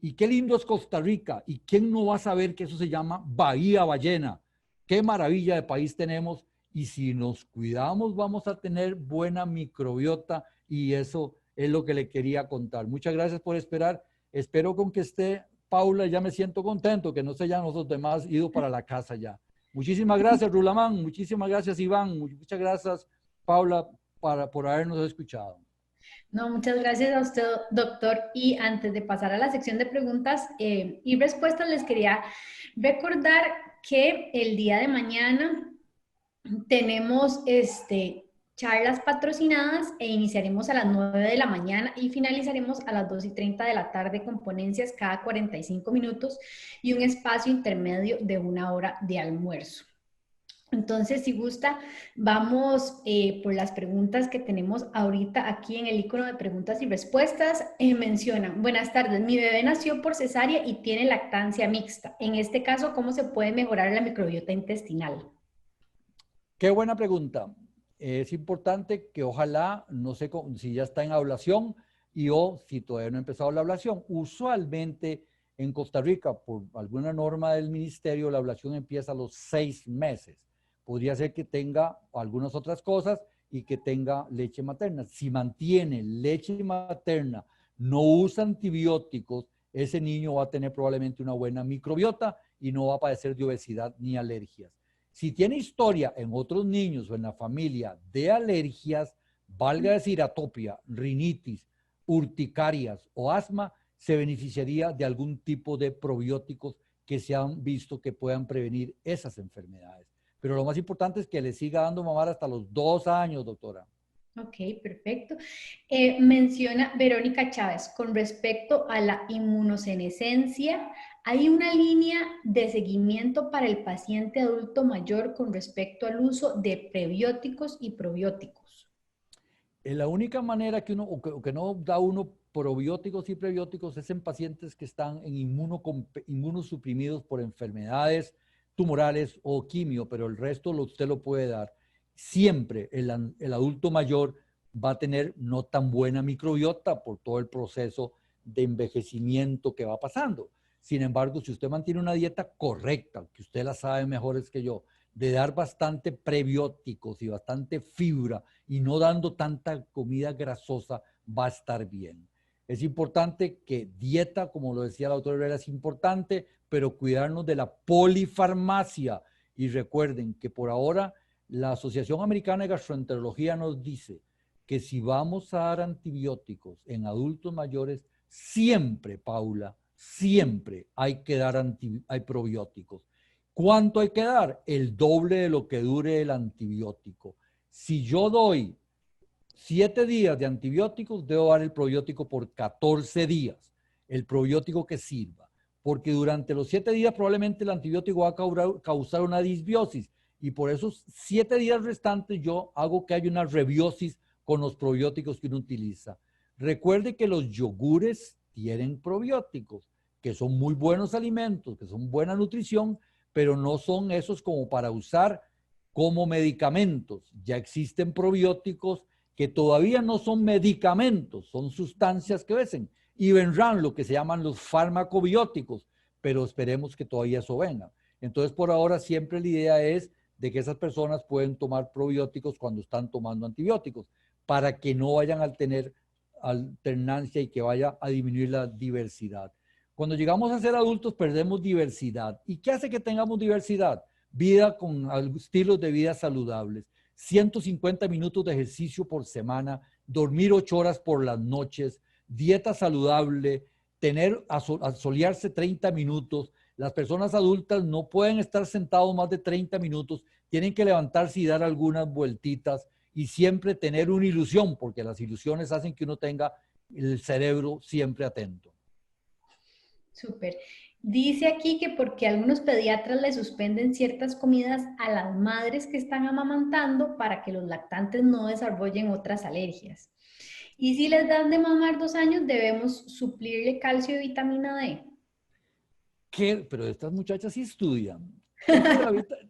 Y qué lindo es Costa Rica. ¿Y quién no va a saber que eso se llama Bahía Ballena? Qué maravilla de país tenemos. Y si nos cuidamos, vamos a tener buena microbiota. Y eso es lo que le quería contar. Muchas gracias por esperar. Espero con que esté Paula. Ya me siento contento, que no se hayan los demás ido para la casa ya. Muchísimas gracias, Rulamán. Muchísimas gracias, Iván. Muchas gracias, Paula, por habernos escuchado. No, muchas gracias a usted, doctor. Y antes de pasar a la sección de preguntas y respuestas, les quería recordar que el día de mañana tenemos charlas patrocinadas e iniciaremos a las 9 de la mañana y finalizaremos a las 2:30 de la tarde con ponencias cada 45 minutos y un espacio intermedio de 1 hora de almuerzo. Entonces, si gusta, vamos por las preguntas que tenemos ahorita aquí en el icono de preguntas y respuestas. Mencionan, buenas tardes, mi bebé nació por cesárea y tiene lactancia mixta. En este caso, ¿cómo se puede mejorar la microbiota intestinal? Qué buena pregunta. Es importante que ojalá, no sé si ya está en ablación o si todavía no ha empezado la ablación. Usualmente en Costa Rica, por alguna norma del ministerio, la ablación empieza a los 6 meses. Podría ser que tenga algunas otras cosas y que tenga leche materna. Si mantiene leche materna, no usa antibióticos, ese niño va a tener probablemente una buena microbiota y no va a padecer de obesidad ni alergias. Si tiene historia en otros niños o en la familia de alergias, valga decir atopia, rinitis, urticarias o asma, se beneficiaría de algún tipo de probióticos que se han visto que puedan prevenir esas enfermedades. Pero lo más importante es que le siga dando mamar hasta los 2 años, doctora. Ok, perfecto. Menciona Verónica Chávez, con respecto a la inmunosenescencia, ¿hay una línea de seguimiento para el paciente adulto mayor con respecto al uso de prebióticos y probióticos? La única manera que uno, o que no da uno probióticos y prebióticos es en pacientes que están en inmunosuprimidos por enfermedades tumorales o quimio, pero el resto usted lo puede dar. Siempre el adulto mayor va a tener no tan buena microbiota por todo el proceso de envejecimiento que va pasando. Sin embargo, si usted mantiene una dieta correcta, que usted la sabe mejor que yo, de dar bastante prebióticos y bastante fibra y no dando tanta comida grasosa, va a estar bien. Es importante que dieta, como lo decía la doctora Herrera, es importante, pero cuidarnos de la polifarmacia. Y recuerden que por ahora la Asociación Americana de Gastroenterología nos dice que si vamos a dar antibióticos en adultos mayores, siempre, Paula, siempre hay que dar hay probióticos. ¿Cuánto hay que dar? El doble de lo que dure el antibiótico. Si yo doy 7 días de antibióticos, debo dar el probiótico por 14 días, el probiótico que sirva, porque durante los 7 días probablemente el antibiótico va a causar una disbiosis y por esos 7 días restantes yo hago que haya una rebiosis con los probióticos que uno utiliza. Recuerde que los yogures tienen probióticos, que son muy buenos alimentos, que son buena nutrición, pero no son esos como para usar como medicamentos. Ya existen probióticos que todavía no son medicamentos, son sustancias que vencen. Y vendrán lo que se llaman los farmacobióticos, pero esperemos que todavía eso venga. Entonces, por ahora, siempre la idea es de que esas personas pueden tomar probióticos cuando están tomando antibióticos, para que no vayan a tener alternancia y que vaya a disminuir la diversidad. Cuando llegamos a ser adultos, perdemos diversidad. ¿Y qué hace que tengamos diversidad? Vida con estilos de vida saludables. 150 minutos de ejercicio por semana, dormir 8 horas por las noches, dieta saludable, asolearse 30 minutos. Las personas adultas no pueden estar sentados más de 30 minutos, tienen que levantarse y dar algunas vueltitas y siempre tener una ilusión, porque las ilusiones hacen que uno tenga el cerebro siempre atento. Súper. Dice aquí que porque algunos pediatras le suspenden ciertas comidas a las madres que están amamantando para que los lactantes no desarrollen otras alergias. Y si les dan de mamar 2 años, debemos suplirle calcio y vitamina D. ¿Qué? Pero estas muchachas sí estudian.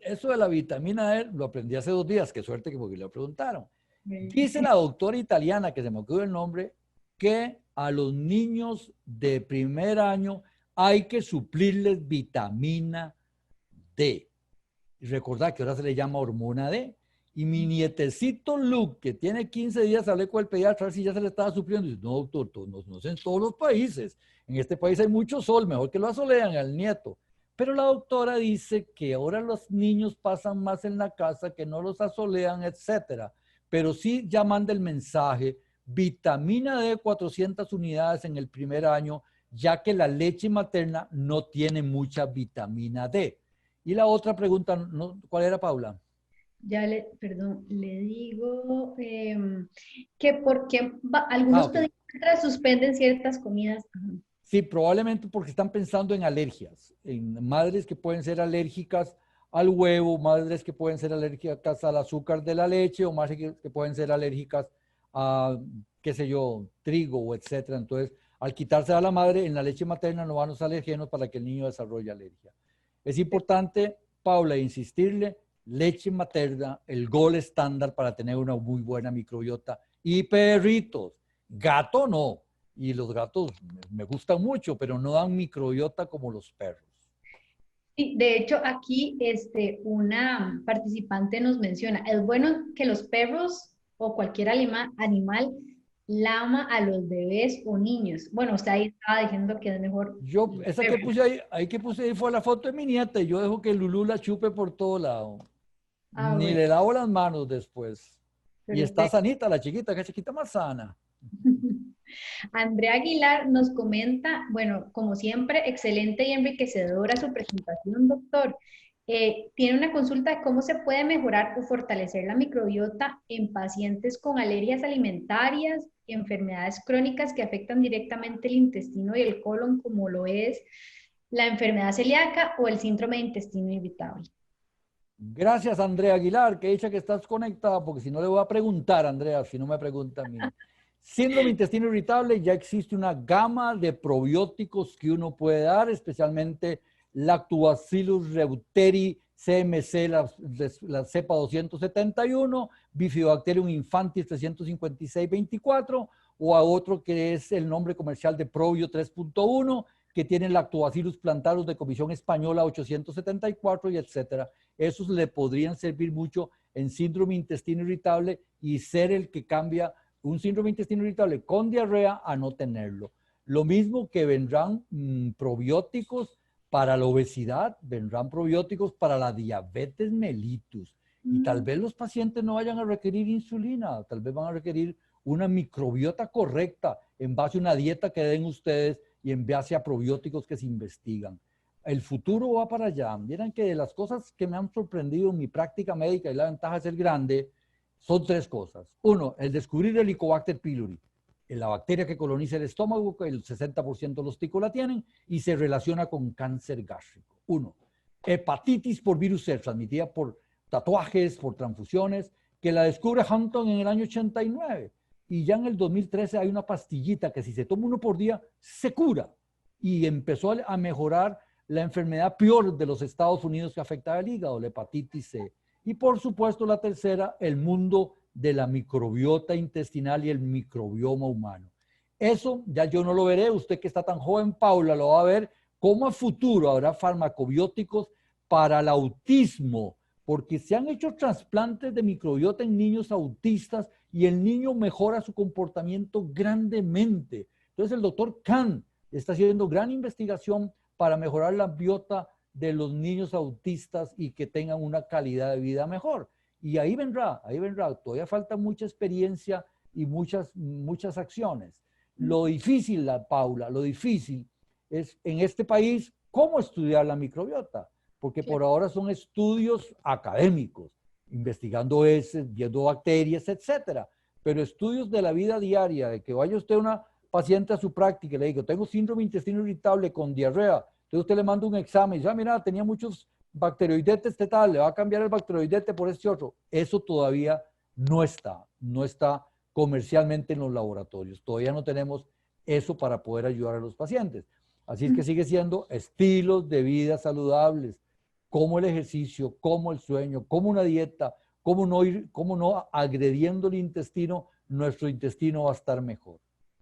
Eso de la vitamina D lo aprendí hace 2 días, qué suerte que porque le preguntaron. Dice la doctora italiana, que se me ocurrió el nombre, que a los niños de primer año hay que suplirles vitamina D. Y recordad que ahora se le llama hormona D. Y mi nietecito Luke, que tiene 15 días, hablé con el pediatra a ver si ya se le estaba supliendo. Y dice, no, doctor, no es en todos los países. En este país hay mucho sol, mejor que lo asolean al nieto. Pero la doctora dice que ahora los niños pasan más en la casa, que no los asolean, etcétera. Pero sí ya manda el mensaje, vitamina D 400 unidades en el primer año, ya que la leche materna no tiene mucha vitamina D. Y la otra pregunta, ¿cuál era, Paula? Perdón, le digo que porque algunos Okay. pediatras suspenden ciertas comidas. Sí, probablemente porque están pensando en alergias, en madres que pueden ser alérgicas al huevo, madres que pueden ser alérgicas al azúcar de la leche o madres que pueden ser alérgicas a, qué sé yo, trigo o etcétera. Entonces, al quitarse a la madre, en la leche materna no van los alergenos para que el niño desarrolle alergia. Es importante, Paula, insistirle, leche materna, el gol estándar para tener una muy buena microbiota. Y perritos, gato no. Y los gatos me gustan mucho, pero no dan microbiota como los perros. Sí, de hecho, aquí una participante nos menciona, es bueno que los perros o cualquier animal lama a los bebés o niños? Bueno, usted ahí estaba diciendo que es mejor Yo, los esa que bebés. puse ahí que puse ahí fue la foto de mi nieta y yo dejo que Lulú la chupe por todo lado. Ah, Ni bueno, le lavo las manos después. Y está perfecto. sanita la chiquita, que chiquita más sana. Andrea Aguilar nos comenta, bueno, como siempre, excelente y enriquecedora su presentación, doctor. Tiene una consulta de cómo se puede mejorar o fortalecer la microbiota en pacientes con alergias alimentarias, enfermedades crónicas que afectan directamente el intestino y el colon, como lo es la enfermedad celíaca o el síndrome de intestino irritable. Gracias, Andrea Aguilar, que dicha que estás conectada, porque si no le voy a preguntar, Andrea, si no me pregunta a mí. Síndrome de intestino irritable, ya existe una gama de probióticos que uno puede dar, especialmente Lactobacillus reuteri CMC, la cepa 271, Bifidobacterium infantis 356-24, o a otro que es el nombre comercial de Probio 3.1, que tiene Lactobacillus plantarus de Comisión Española 874 y etcétera. Esos le podrían servir mucho en síndrome intestino irritable y ser el que cambia un síndrome intestino irritable con diarrea a no tenerlo. Lo mismo que vendrán probióticos para la obesidad, vendrán probióticos para la diabetes mellitus. Y tal vez los pacientes no vayan a requerir insulina, tal vez van a requerir una microbiota correcta en base a una dieta que den ustedes y en base a probióticos que se investigan. El futuro va para allá. Miren que de las cosas que me han sorprendido en mi práctica médica y la ventaja de ser grande, son tres cosas. Uno, el descubrir el Helicobacter pylori, la bacteria que coloniza el estómago, que el 60% de los ticos la tienen, y se relaciona con cáncer gástrico. Uno, hepatitis por virus C, transmitida por tatuajes, por transfusiones, que la descubre Huntington en el año 89. Y ya en el 2013 hay una pastillita que si se toma uno por día, se cura. Y empezó a mejorar la enfermedad peor de los Estados Unidos que afectaba el hígado, la hepatitis C. Y por supuesto la tercera, el mundo de la microbiota intestinal y el microbioma humano. Eso ya yo no lo veré, usted que está tan joven, Paula, lo va a ver, cómo a futuro habrá farmacobióticos para el autismo, porque se han hecho trasplantes de microbiota en niños autistas y el niño mejora su comportamiento grandemente. Entonces el doctor Khan está haciendo gran investigación para mejorar la biota de los niños autistas y que tengan una calidad de vida mejor. Y ahí vendrá. Todavía falta mucha experiencia y muchas acciones. Lo difícil, Paula, lo difícil es en este país cómo estudiar la microbiota, porque por ahora son estudios académicos, investigando heces, viendo bacterias, etcétera. Pero estudios de la vida diaria, de que vaya usted una paciente a su práctica y le digo, tengo síndrome de intestino irritable con diarrea, entonces usted le manda un examen y dice, mira, tenía muchos bacteroidetes, tal, le va a cambiar el bacteroidete por este otro. Eso todavía no está comercialmente en los laboratorios. Todavía no tenemos eso para poder ayudar a los pacientes. Así es que sigue siendo estilos de vida saludables, como el ejercicio, como el sueño, como una dieta, cómo no agrediendo el intestino, nuestro intestino va a estar mejor.